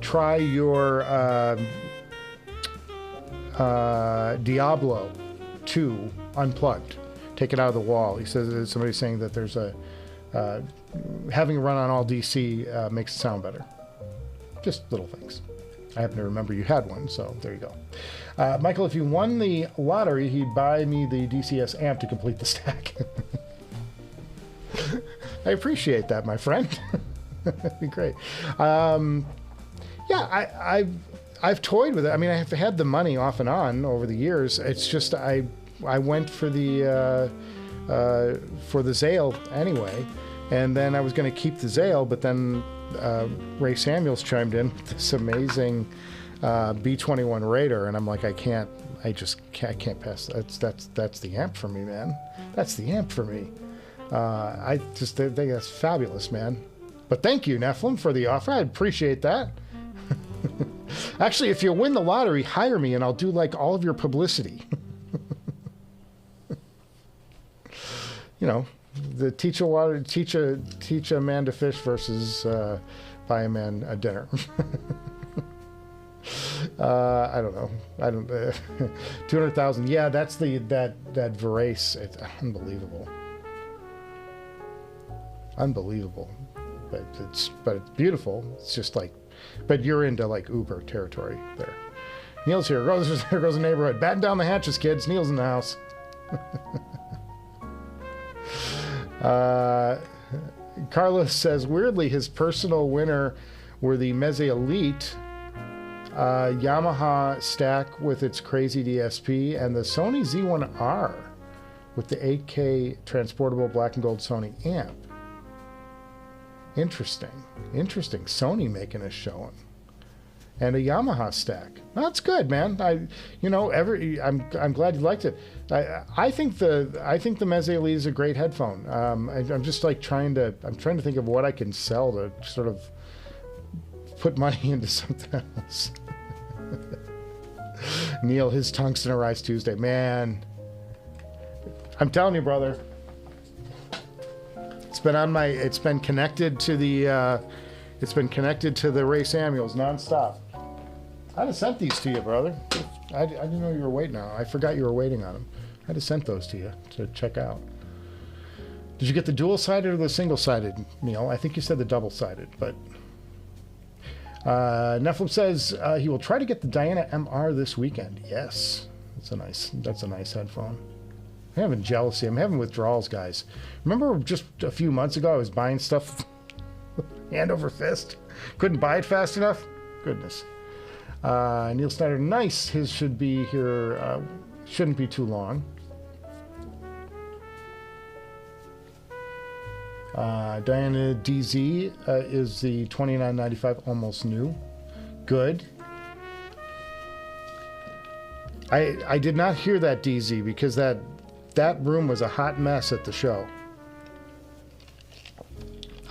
A: try your Diablo 2 unplugged. Take it out of the wall. He says somebody's saying that there's a having it run on Audyssey makes it sound better. Just little things. I happen to remember you had one, so there you go. Michael, if you won the lottery, he'd buy me the DCS amp to complete the stack. I appreciate that, my friend. That'd be great. Yeah, I've toyed with it. I mean, I've had the money off and on over the years. It's just I went for the Zale anyway, and then I was going to keep the Zale, but then Ray Samuels chimed in with this amazing B21 Raider, and I'm like, I can't pass. That's the amp for me, man. That's the amp for me. I just think that's fabulous, man. But thank you, Nephilim, for the offer. I appreciate that. Actually, if you win the lottery, hire me and I'll do like all of your publicity. You know, the teach a man to fish versus buy a man a dinner. I don't know. 200,000. Yeah, that's that Verace. It's unbelievable. Unbelievable. But it's beautiful. It's just like, but you're into like Uber territory there. Neil's here. There goes the neighborhood. Batten down the hatches, kids. Neil's in the house. Carlos says, weirdly, his personal winner were the Meze Elite Yamaha stack with its crazy DSP and the Sony Z1R with the 8K transportable black and gold Sony amp. Interesting. Sony making a showing. And a Yamaha stack. That's good, man. I'm glad you liked it. I think the Meze Elite is a great headphone. I'm just like trying to think of what I can sell to sort of put money into something else. Neil, his tungsten arrives Tuesday. Man, I'm telling you, brother. It's been connected to the Ray Samuels nonstop. I'd have sent these to you, brother. I didn't know you were waiting on them. I forgot you were waiting on them. I'd have sent those to you to check out. Did you get the dual-sided or the single-sided, Neil? I think you said the double-sided, but Nephilim says he will try to get the Diana MR this weekend. Yes, that's a nice headphone. I'm having jealousy. I'm having withdrawals, guys. Remember just a few months ago I was buying stuff hand over fist? Couldn't buy it fast enough? Goodness. Neil Snyder, nice. His should be here, shouldn't be too long. Diana DZ is the $29.95, almost new. Good. I did not hear that DZ because that room was a hot mess at the show.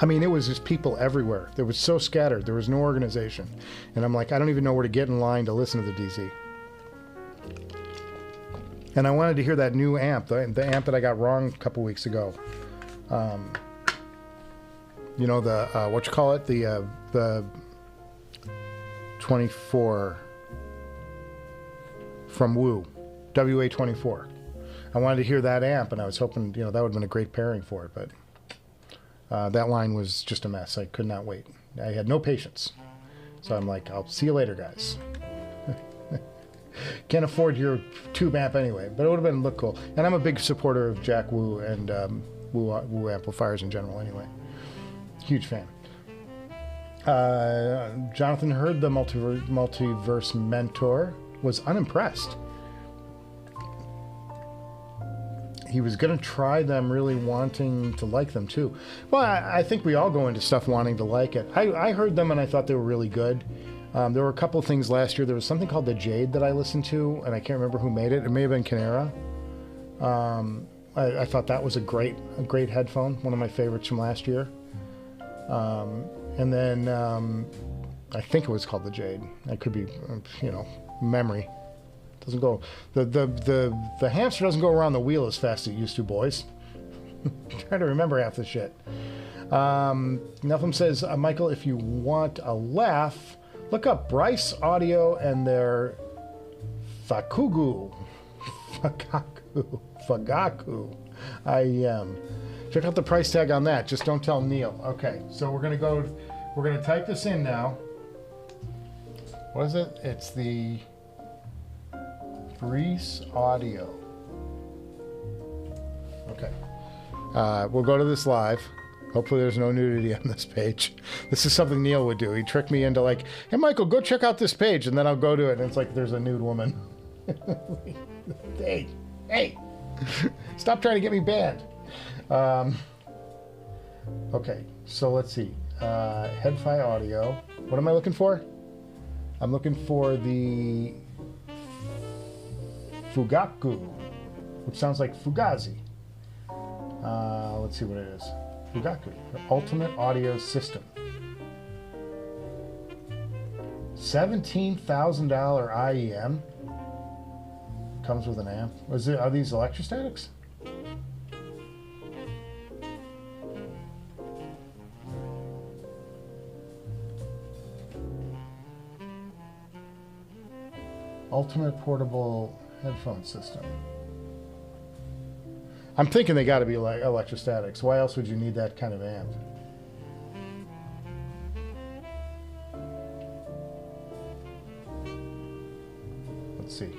A: I mean, it was just people everywhere. It was so scattered. There was no organization. And I'm like, I don't even know where to get in line to listen to the DZ. And I wanted to hear that new amp, the amp that I got wrong a couple weeks ago. You know, the 24 from Woo, WA24. I wanted to hear that amp, and I was hoping, that would have been a great pairing for it, but that line was just a mess. I could not wait. I had no patience. So I'm like, I'll see you later, guys. Can't afford your tube amp anyway, but it would have looked cool. And I'm a big supporter of Jack Woo and Woo amplifiers in general anyway. Huge fan. Jonathan heard the Multiverse Mentor, was unimpressed. He was going to try them, really wanting to like them too. Well, I think we all go into stuff wanting to like it. I heard them and I thought they were really good. There were a couple of things last year. There was something called the Jade that I listened to, and I can't remember who made it. It may have been Kinera. I thought that was a great headphone, one of my favorites from last year. And then I think it was called the Jade. I could be, memory doesn't go. The hamster doesn't go around the wheel as fast as it used to, boys. Trying to remember half the shit. Neltham says, Michael, if you want a laugh, look up Bryce Audio and their Fagaku. Check out the price tag on that. Just don't tell Neil. Okay, so we're gonna type this in now. What is it? It's the Bryce Audio. Okay. We'll go to this live. Hopefully there's no nudity on this page. This is something Neil would do. He'd trick me into like, hey Michael, go check out this page, and then I'll go to it and it's like there's a nude woman. Hey, stop trying to get me banned. Okay, so let's see. Headphone audio. What am I looking for? I'm looking for the Fugaku, which sounds like Fugazi. Let's see what it is. Fugaku, the ultimate audio system. $17,000 IEM. Comes with an amp. Are these electrostatics? Ultimate portable headphone system. I'm thinking they got to be electrostatics. Why else would you need that kind of amp? Let's see.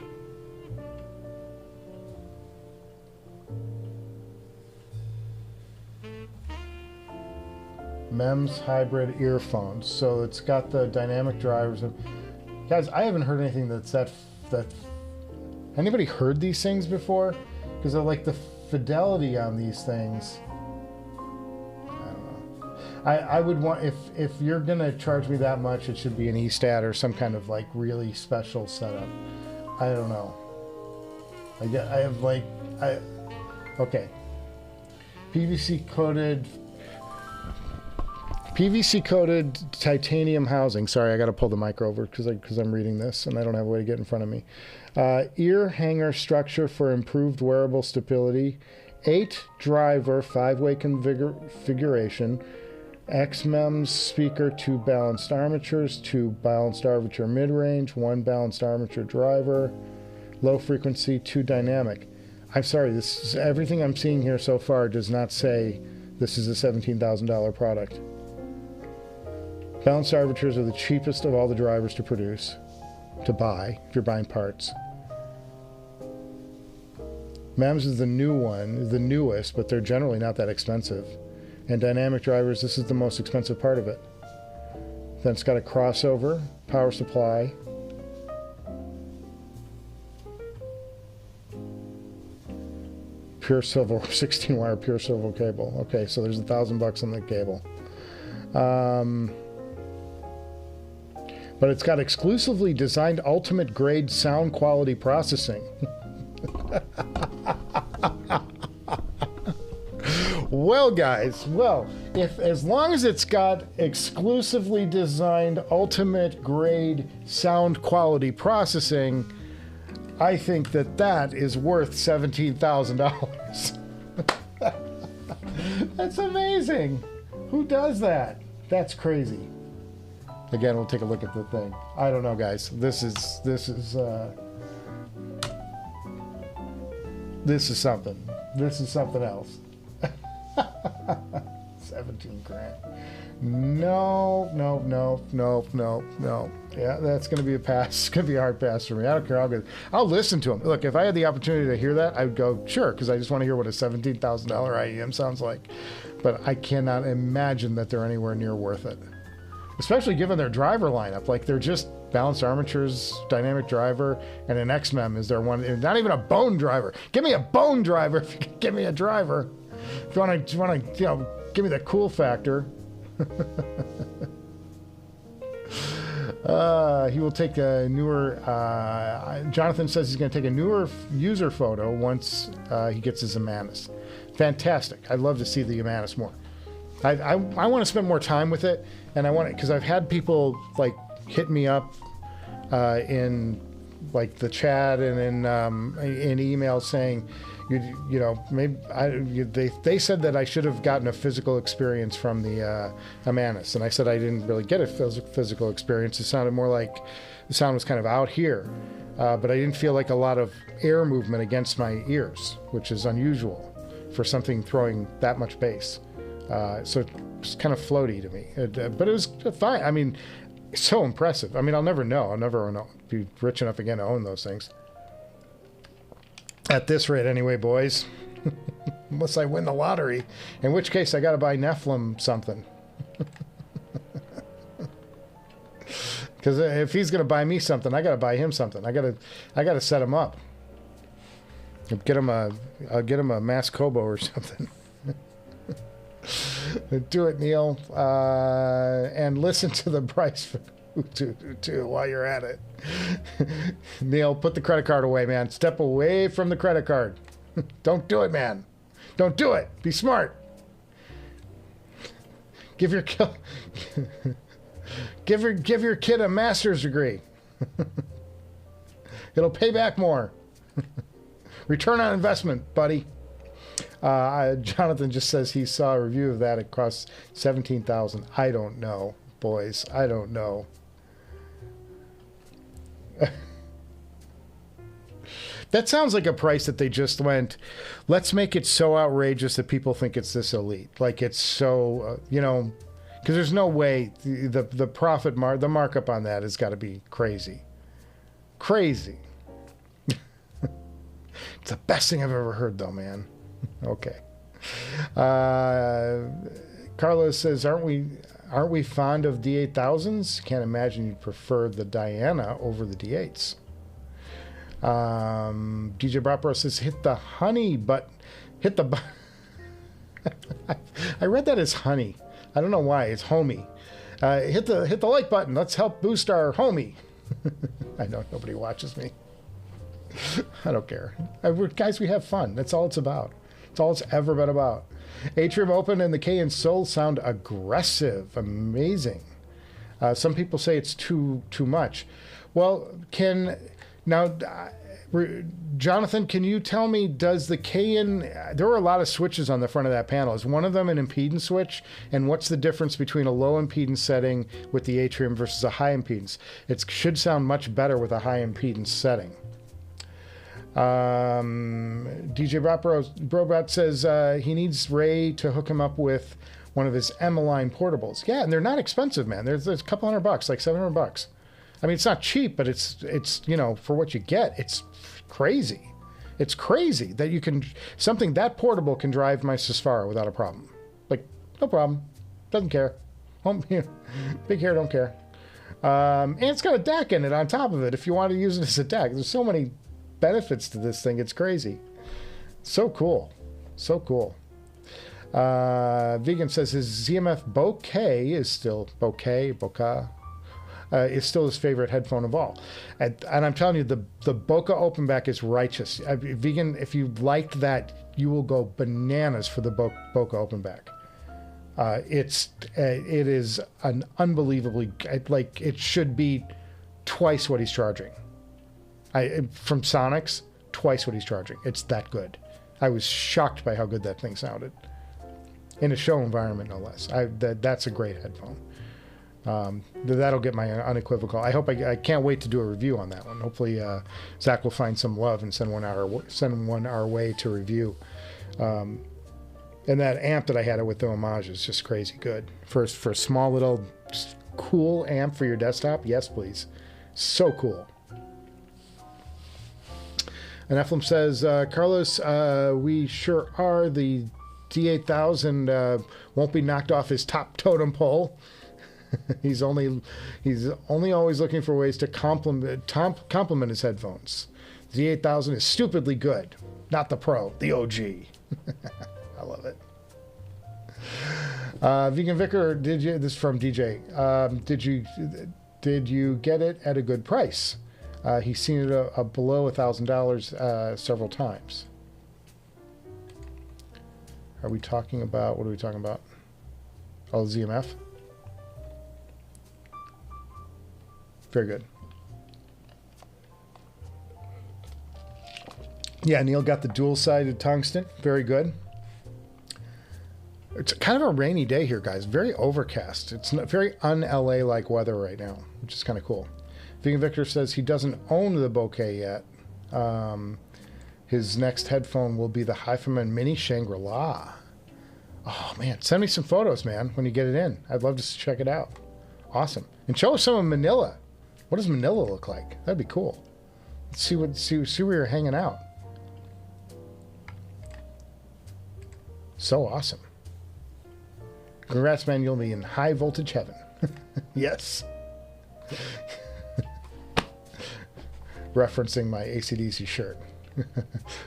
A: MEMS hybrid earphones. So it's got the dynamic drivers. Guys, I haven't heard anything that's that. Anybody heard these things before? Because I like the fidelity on these things. I don't know. I would want, if you're gonna charge me that much, it should be an E-Stat or some kind of like really special setup. I don't know. Okay. PVC coated titanium housing. Sorry, I got to pull the mic over because I'm reading this and I don't have a way to get in front of me. Ear hanger structure for improved wearable stability. 8 driver 5-way configuration. XMEMS speaker, 2 balanced armatures, 2 balanced armature mid-range, 1 balanced armature driver, low frequency, 2 dynamic. I'm sorry, this is, everything I'm seeing here so far does not say this is a $17,000 product. Balanced armatures are the cheapest of all the drivers to produce, to buy, if you're buying parts. MEMS is the new one, the newest, but they're generally not that expensive. And dynamic drivers, this is the most expensive part of it. Then it's got a crossover, power supply. Pure silver, 16-wire pure silver cable. Okay, so there's $1,000 on the cable. But it's got exclusively designed ultimate grade sound quality processing. Well, guys, as long as it's got exclusively designed ultimate grade sound quality processing, I think that is worth $17,000. That's amazing. Who does that? That's crazy. Again, we'll take a look at the thing. I don't know, guys. This is something. This is something else. 17 grand. No. Yeah, that's going to be a pass. It's going to be a hard pass for me. I don't care. I'll listen to them. Look, if I had the opportunity to hear that, I would go, sure, because I just want to hear what a $17,000 IEM sounds like. But I cannot imagine that they're anywhere near worth it. Especially given their driver lineup. Like, they're just balanced armatures, dynamic driver, and an XMEM is their one. Not even a bone driver. Give me a bone driver if you can give me a driver. If you want to, give me the cool factor. He will take a newer, Jonathan says he's going to take a newer user photo once he gets his Imanis. Fantastic. I'd love to see the Imanis more. I want to spend more time with it, and I want it because I've had people like hit me up in like the chat and in emails saying, you know, maybe they said that I should have gotten a physical experience from the Imanis, and I said I didn't really get a physical experience. It sounded more like the sound was kind of out here, but I didn't feel like a lot of air movement against my ears, which is unusual for something throwing that much bass. So it's kind of floaty to me, but it was fine. I mean, it's so impressive. I mean, I'll never know. I'll never be rich enough again to own those things. At this rate, anyway, boys. Unless I win the lottery, in which case I got to buy Nephilim something. Because if he's going to buy me something, I got to buy him something. I got to set him up. I'll get him a Mass Kobo or something. Do it, Neil, and listen to the price for too while you're at it. Neil, put the credit card away, man. Step away from the credit card. Don't do it, man. Don't do it. Be smart. Give your kid a master's degree. It'll pay back more. Return on investment, buddy. Jonathan just says he saw a review of that. It costs $17,000. I don't know, boys. I don't know. That sounds like a price that they just went, let's make it so outrageous that people think it's this elite. Like it's so, you know, because there's no way the profit the markup on that has got to be crazy. Crazy. It's the best thing I've ever heard, though, man. Okay. Carlos says, aren't we fond of D8000s? Can't imagine you'd prefer the Diana over the D8s. DJ Bratbro says, hit the honey button. Hit the button. I read that as honey. I don't know why. It's homie. Hit the like button. Let's help boost our homie. I know nobody watches me. I don't care. Guys, we have fun. That's all it's about. It's all it's ever been about. Atrium Open and the K and Soul sound aggressive. Amazing. Some people say it's too much. Well, Jonathan, can you tell me, does the there were a lot of switches on the front of that panel. Is one of them an impedance switch? And what's the difference between a low impedance setting with the Atrium versus a high impedance? It should sound much better with a high impedance setting. DJ Brobrat says he needs Ray to hook him up with one of his M-Line portables. Yeah, and they're not expensive, man. There's a couple $100, like $700. I mean, it's not cheap, but it's you know, for what you get, it's crazy. It's crazy that you can, something that portable can drive my Sesfara without a problem. Like, no problem. Doesn't care. Big hair, don't care. And it's got a DAC in it on top of it if you want to use it as a DAC. There's so many benefits to this thing. It's crazy. So cool. So cool. Vegan says his ZMF Bokeh is still is still his favorite headphone of all. And I'm telling you, the Bokeh Openback is righteous. Vegan, if you liked that, you will go bananas for the Bokeh Openback. It is an unbelievably, like, it should be twice what he's charging. From Sonics, twice what he's charging. It's that good. I was shocked by how good that thing sounded. In a show environment, no less. That's a great headphone. That'll get my unequivocal. I can't wait to do a review on that one. Hopefully, Zach will find some love and send one our way to review. And that amp that I had with the homage is just crazy good. For a small little cool amp for your desktop, yes please. So cool. And Ephraim says, Carlos, we sure are. The D8000 won't be knocked off his top totem pole. He's only always looking for ways to complement his headphones. The D8000 is stupidly good, not the Pro, the OG. I love it. Vegan Vicar, this is from DJ. did you get it at a good price? He's seen it below $1,000 several times. Are we talking about, what are we talking about? Oh, ZMF? Very good. Yeah, Neil got the dual-sided tungsten. Very good. It's kind of a rainy day here, guys. Very overcast. It's not very un-LA-like weather right now, which is kind of cool. Vegan Victor says he doesn't own the bokeh yet. His next headphone will be the HiFiman Mini Shangri-La. Oh, man. Send me some photos, man, when you get it in. I'd love to check it out. Awesome. And show us some of Manila. What does Manila look like? That'd be cool. Let's see where you're hanging out. So awesome. Congrats, man. You'll be in high voltage heaven. Yes. Referencing my AC/DC shirt.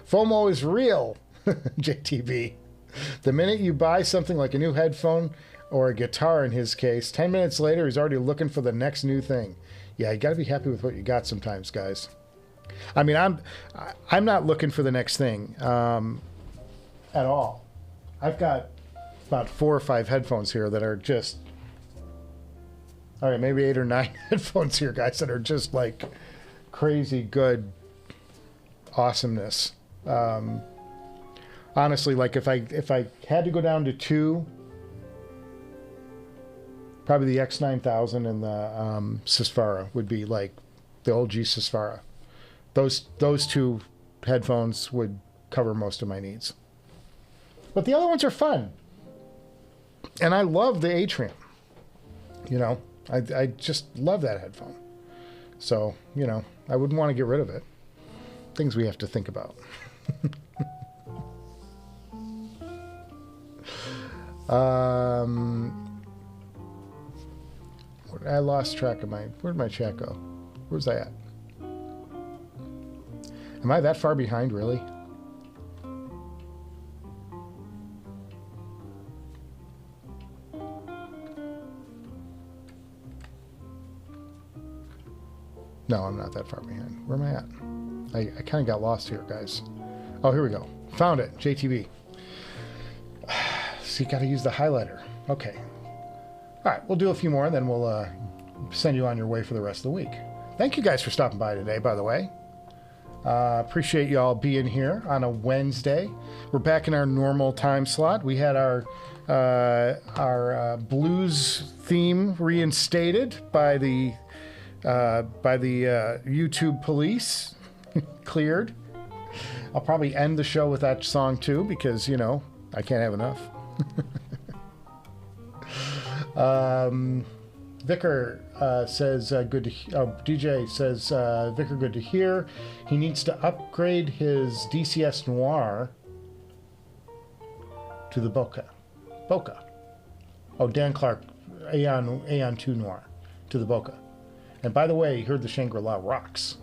A: FOMO is real, JTB. The minute you buy something like a new headphone or a guitar in his case, 10 minutes later, he's already looking for the next new thing. Yeah, you got to be happy with what you got sometimes, guys. I mean, I'm not looking for the next thing at all. I've got about 4 or 5 headphones here that are just, all right, maybe 8 or 9 headphones here, guys, that are just like crazy good awesomeness. Honestly, like if I had to go down to 2, probably the X9000 and the Sapphire would be like the OG Sapphire. Those 2 headphones would cover most of my needs. But the other ones are fun. And I love the Atrium. You know, I just love that headphone. So, you know, I wouldn't want to get rid of it. Things we have to think about. I lost track of where'd my chat go? Where's that at? Am I that far behind, really? No, I'm not that far behind. Where am I at? I kind of got lost here, guys. Oh, here we go. Found it. JTB. So you got to use the highlighter. Okay. All right, we'll do a few more, and then we'll send you on your way for the rest of the week. Thank you guys for stopping by today, by the way. Appreciate y'all being here on a Wednesday. We're back in our normal time slot. We had our blues theme reinstated by the YouTube police. Cleared. I'll probably end the show with that song too, because, you know, I can't have enough. Vicar says good to DJ says Vicar, good to hear. He needs to upgrade his DCS Noir to the Bokeh. Oh, Dan Clark, Aeon 2 Noir to the Bokeh. And by the way, he heard the Shangri-La rocks.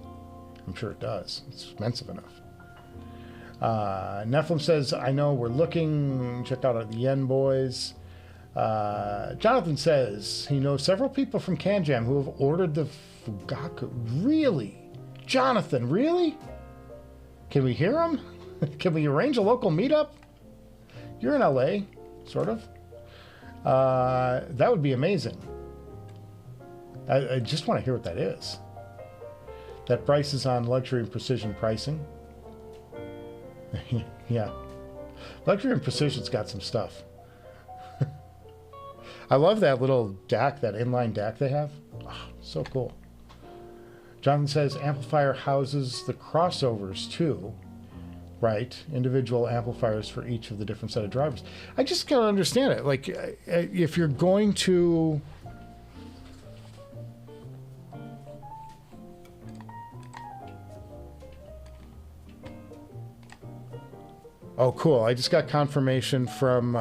A: I'm sure it does. It's expensive enough. Nephilim says, I know we're looking. Check out the Yen Boys. Jonathan says he knows several people from CanJam who have ordered the Fugaku. Really? Jonathan, really? Can we hear him? Can we arrange a local meetup? You're in LA, sort of. That would be amazing. I just want to hear what that is. That price is on Luxury and Precision pricing. Yeah. Luxury and Precision's got some stuff. I love that little DAC, that inline DAC they have. Oh, so cool. Jonathan says amplifier houses the crossovers too. Right? Individual amplifiers for each of the different set of drivers. I just can't understand it. Like, if you're going to... Oh, cool. I just got confirmation from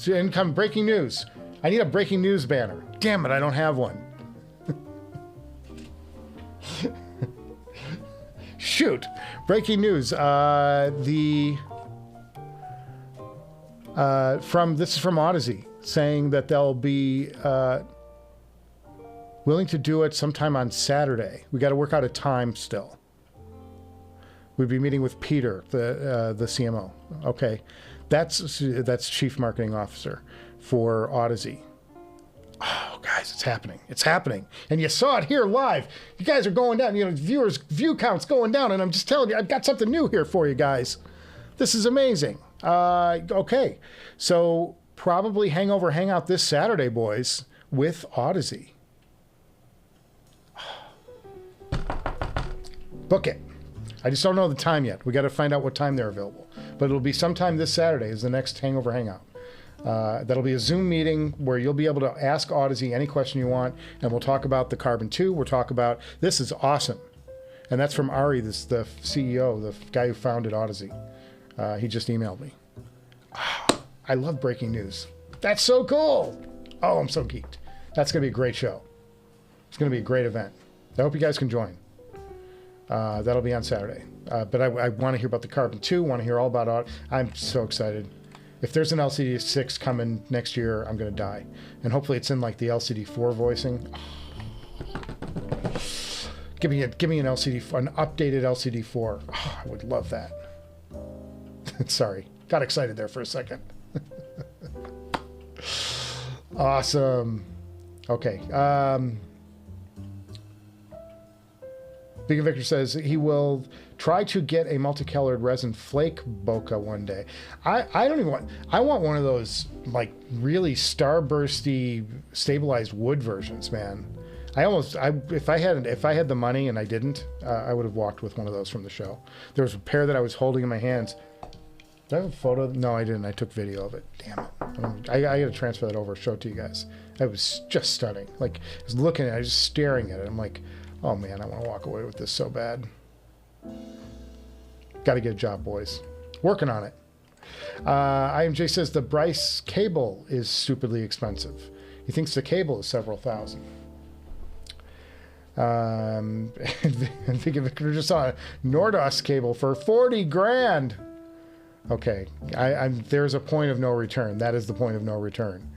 A: incoming breaking news. I need a breaking news banner. Damn it, I don't have one. Shoot. Breaking news. This is from Audyssey, saying that they'll be Willing to do it sometime on Saturday. We got to work out a time still. We'd be meeting with Peter, the CMO. Okay, that's Chief Marketing Officer for Audyssey. Oh, guys, it's happening. It's happening. And you saw it here live. You guys are going down. You know, view count's going down. And I'm just telling you, I've got something new here for you guys. This is amazing. Okay, so probably Hangout this Saturday, boys, with Audyssey. Book it. I just don't know the time yet. We got to find out what time they're available. But it'll be sometime this Saturday is the next Hangout. That'll be a Zoom meeting where you'll be able to ask Audyssey any question you want, and we'll talk about the Carbon 2. We'll talk about, this is awesome. And that's from Ari, the CEO, the guy who founded Audyssey. He just emailed me. Oh, I love breaking news. That's so cool. Oh, I'm so geeked. That's going to be a great show. It's going to be a great event. I hope you guys can join. That'll be on Saturday. But I want to hear about the Carbon 2, want to hear all about it. I'm so excited. If there's an LCD-6 coming next year, I'm going to die. And hopefully it's in like the LCD-4 voicing. Give me an LCD, an updated LCD-4. Oh, I would love that. Sorry. Got excited there for a second. Awesome. Okay. Big Victor says he will try to get a multicolored resin flake bokeh one day. I don't even want, I want one of those like really starbursty stabilized wood versions, man. If I had the money and I didn't, I would have walked with one of those from the show. There was a pair that I was holding in my hands. Did I have a photo? No, I didn't. I took video of it. Damn it. I got to transfer that over, show it to you guys. It was just stunning. Like, I was looking at it, I was just staring at it. I'm like, oh man, I want to walk away with this so bad. Got to get a job, boys. Working on it. IMJ says the Bryce cable is stupidly expensive. He thinks the cable is several thousand. And Victor just saw a Nordos cable for 40 grand. Okay, there's a point of no return. That is the point of no return.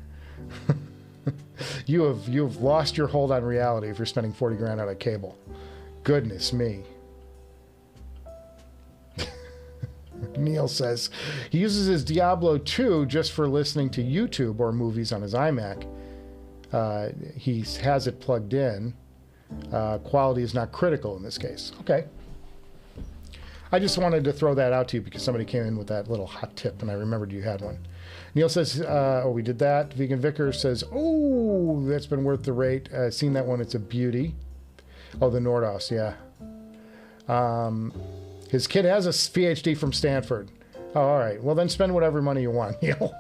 A: You have lost your hold on reality if you're spending 40 grand on a cable. Goodness me. Neil says he uses his Diablo 2 just for listening to YouTube or movies on his iMac. He has it plugged in. Quality is not critical in this case. Okay. I just wanted to throw that out to you because somebody came in with that little hot tip and I remembered you had one. Neil says, oh, we did that. Vegan Vicar says, oh, that's been worth the rate. Seen that one. It's a beauty. Oh, the Nordos, yeah. His kid has a PhD from Stanford. Oh, all right. Well, then spend whatever money you want, Neil.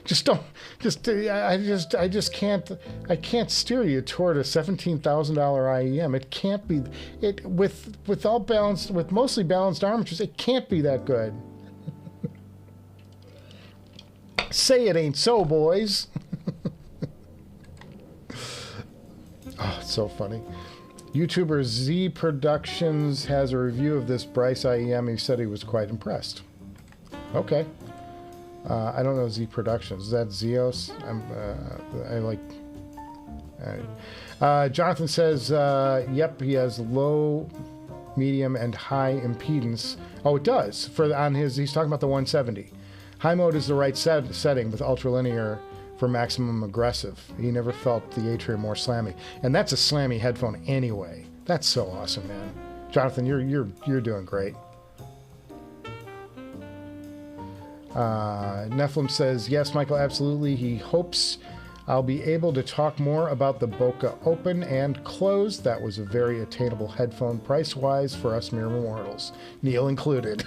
A: I just can't steer you toward a $17,000 IEM. It can't be, with all balanced, with mostly balanced armatures, it can't be that good. Say it ain't so, boys. Oh, it's so funny. YouTuber Z Productions has a review of this Bryce IEM. He said he was quite impressed. Okay. I don't know Z Productions. Is that Zeos? Jonathan says, yep, he has low, medium, and high impedance. Oh, it does. He's talking about the 170. High mode is the right setting with ultralinear for maximum aggressive. He never felt the Atrium more slammy. And that's a slammy headphone anyway. That's so awesome, man. Jonathan, you're doing great. Nephilim says, yes, Michael, absolutely. He hopes I'll be able to talk more about the Bokeh open and closed. That was a very attainable headphone price-wise for us mere mortals, Neil included.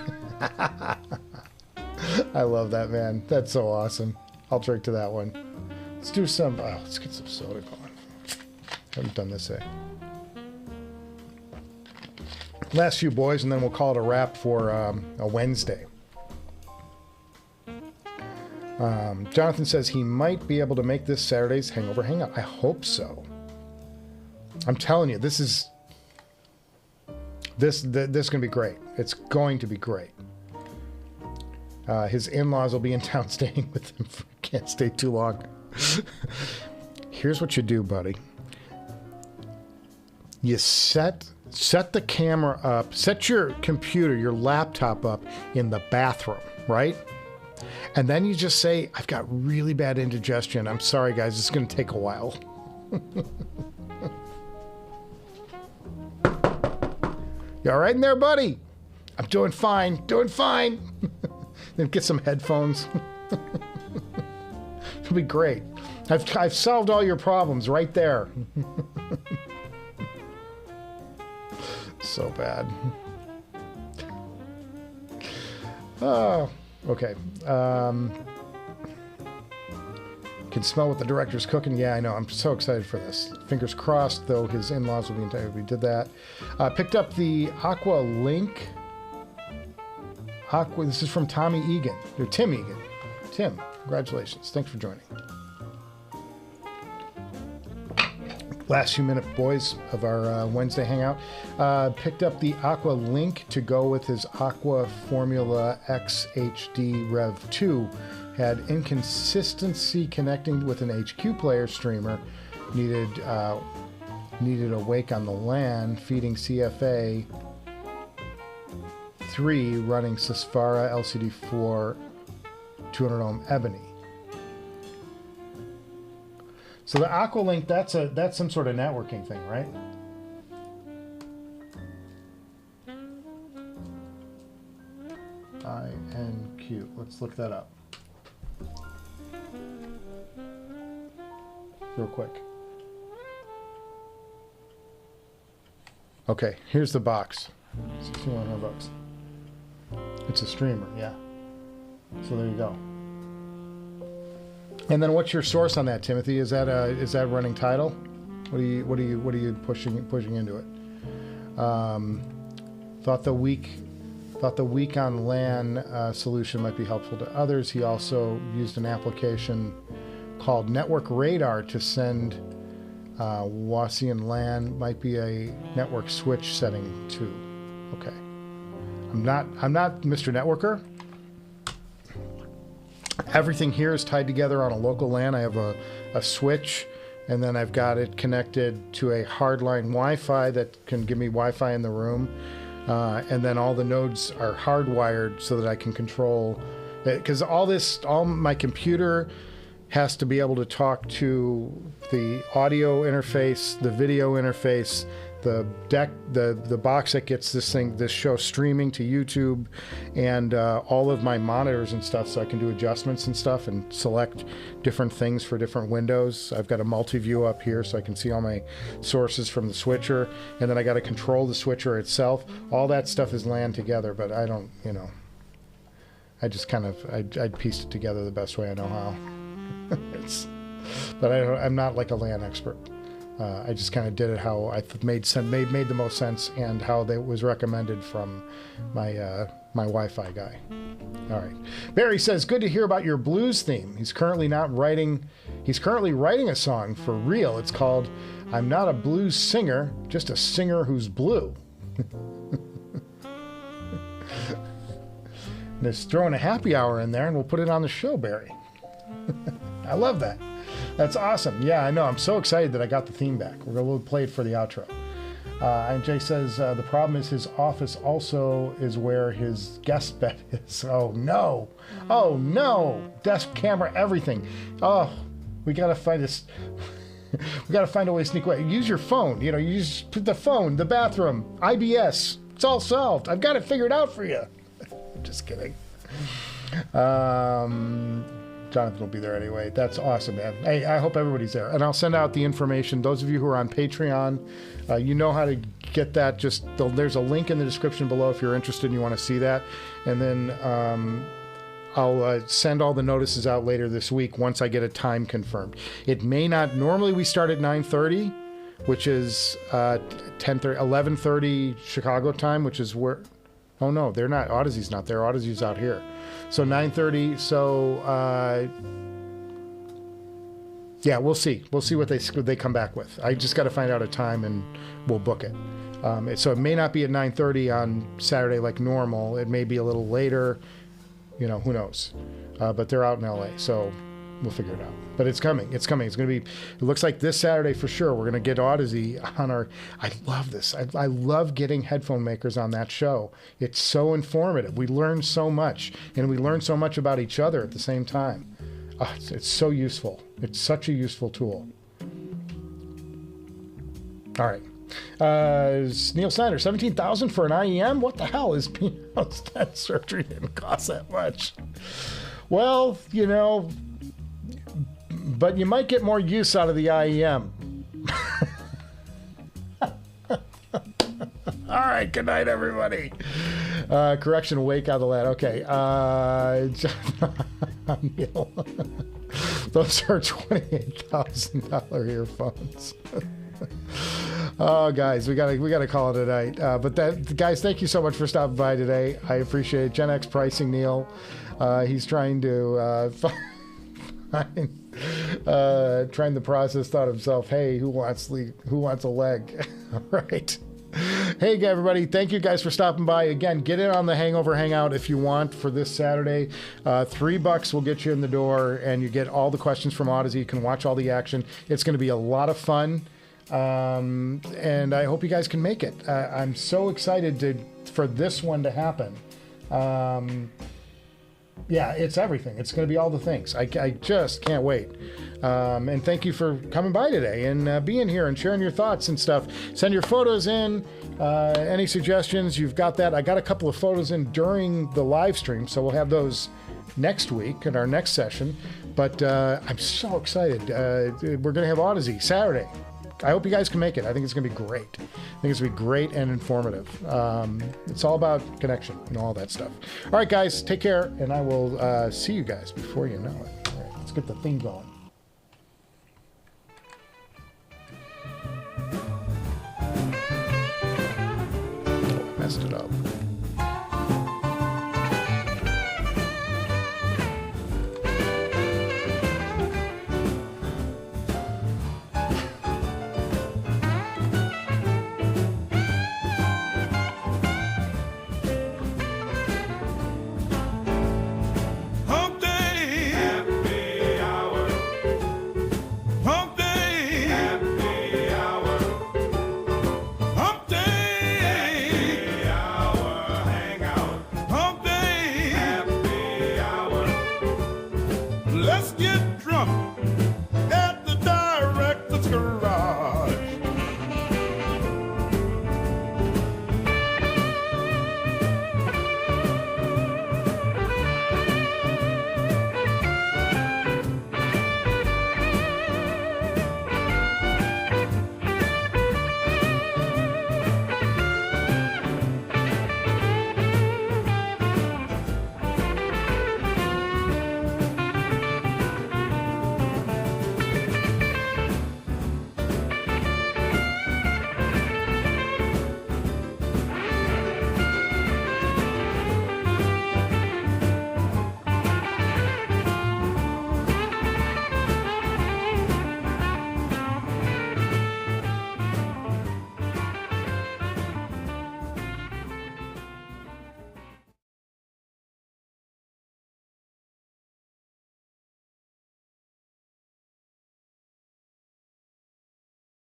A: I love that, man. That's so awesome. I'll drink to that one. Let's do some, let's get some soda going. Haven't done this yet. Last few, boys, and then we'll call it a wrap for a Wednesday. Jonathan says he might be able to make this Saturday's Hangover Hangout. I hope so. I'm telling you, this is going to be great. It's going to be great. His in-laws will be in town staying with him for a Can't stay too long. Here's what you do, buddy. You set the camera up, set your computer, your laptop up in the bathroom, right? And then you just say, I've got really bad indigestion. I'm sorry, guys. It's going to take a while. You all right in there, buddy? I'm doing fine. Doing fine. Then get some headphones. It'll be great. I've solved all your problems right there. So bad. Oh, okay. Can smell what the director's cooking. Yeah, I know. I'm so excited for this. Fingers crossed, though his in-laws will be entitled. We did that. Picked up the Aqua Link. This is from Tommy Egan. Or Tim Egan. Tim, congratulations. Thanks for joining. Last few minutes, boys, of our Wednesday hangout. Picked up the Aqua Link to go with his Aqua Formula X HD Rev 2. Had inconsistency connecting with an HQ player streamer. Needed a wake on the LAN, feeding CFA 3, running Sapphire LCD-4 200 ohm Ebony. So the Aqua Link, that's some sort of networking thing, right? INQ. Let's look that up. Real quick. Okay, here's the box. $6100. It's a streamer, yeah. So there you go. And then what's your source on that, Timothy? Is that running Tidal? What are you pushing into it? Thought the weak on LAN solution might be helpful to others. He also used an application called Network Radar to send WASI and LAN. Might be a network switch setting too. Okay. I'm not Mr. Networker. Everything here is tied together on a local LAN. I have a switch, and then I've got it connected to a hardline Wi-Fi that can give me Wi-Fi in the room. And then all the nodes are hardwired so that I can control it. Because all my computer has to be able to talk to the audio interface, the video interface, the deck, the box that gets this show streaming to YouTube, and all of my monitors and stuff, so I can do adjustments and stuff and select different things for different windows. I've got a multi-view up here so I can see all my sources from the switcher, and then I got to control the switcher itself. All that stuff is LAN together, but I don't, I just kind of I pieced it together the best way I know how. But I'm not like a LAN expert. I just kind of did it how I made the most sense, and how that was recommended from my Wi-Fi guy. All right, Barry says, good to hear about your blues theme. He's currently writing a song for real. It's called "I'm Not a Blues Singer, Just a Singer Who's Blue." Just throwing a happy hour in there, and we'll put it on the show, Barry. I love that. That's awesome. Yeah, I know. I'm so excited that I got the theme back. We're going to play it for the outro. And Jay says, the problem is his office also is where his guest bed is. Oh, no. Oh, no. Desk, camera, everything. Oh, we got to find this. We got to find a way to sneak away. Use your phone. You use the phone, the bathroom, IBS. It's all solved. I've got it figured out for you. Just kidding. Jonathan will be there anyway. That's awesome, man. Hey, I hope everybody's there. And I'll send out the information. Those of you who are on Patreon, you know how to get that. There's a link in the description below if you're interested and you want to see that. And then I'll send all the notices out later this week once I get a time confirmed. It may not. Normally we start at 9:30, which is 11:30 Chicago time, which is where... Oh, no, they're not. Audyssey's not there. Audyssey's out here. So 9:30. So, yeah, we'll see. We'll see what they come back with. I just got to find out a time, and we'll book it. So it may not be at 9:30 on Saturday like normal. It may be a little later. Who knows? But they're out in LA. So We'll figure it out. But it's coming. It's coming. It's going to be, it looks like this Saturday for sure. We're going to get Audyssey on our, I love this. I love getting headphone makers on that show. It's so informative. We learn so much, and we learn so much about each other at the same time. Oh, it's so useful. It's such a useful tool. All right. Neil Snyder, $17,000 for an IEM? What the hell is that surgery didn't cost that much? Well, you know, but you might get more use out of the IEM. All right, good night, everybody. Correction, wake out of the lad. Okay. Neil. Those are $28,000 earphones. Oh, guys, we gotta call it a night. Guys, thank you so much for stopping by today. I appreciate it. Gen X pricing, Neil. He's trying to trying the process. Thought himself, hey, who wants a leg? All right. Hey, everybody. Thank you guys for stopping by. Again, get in on the Hangover Hangout if you want for this Saturday. $3 will get you in the door, and you get all the questions from Audyssey. You can watch all the action. It's going to be a lot of fun. And I hope you guys can make it. I'm so excited for this one to happen. Yeah, it's everything. It's going to be all the things. I just can't wait. And thank you for coming by today and being here and sharing your thoughts and stuff. Send your photos in. Any suggestions, you've got that. I got a couple of photos in during the live stream, so we'll have those next week in our next session. But I'm so excited. We're going to have Audyssey Saturday. I hope you guys can make it. I think it's going to be great. I think it's going to be great and informative. It's all about connection and all that stuff. All right, guys, take care, and I will see you guys before you know it. All right, let's get the theme going.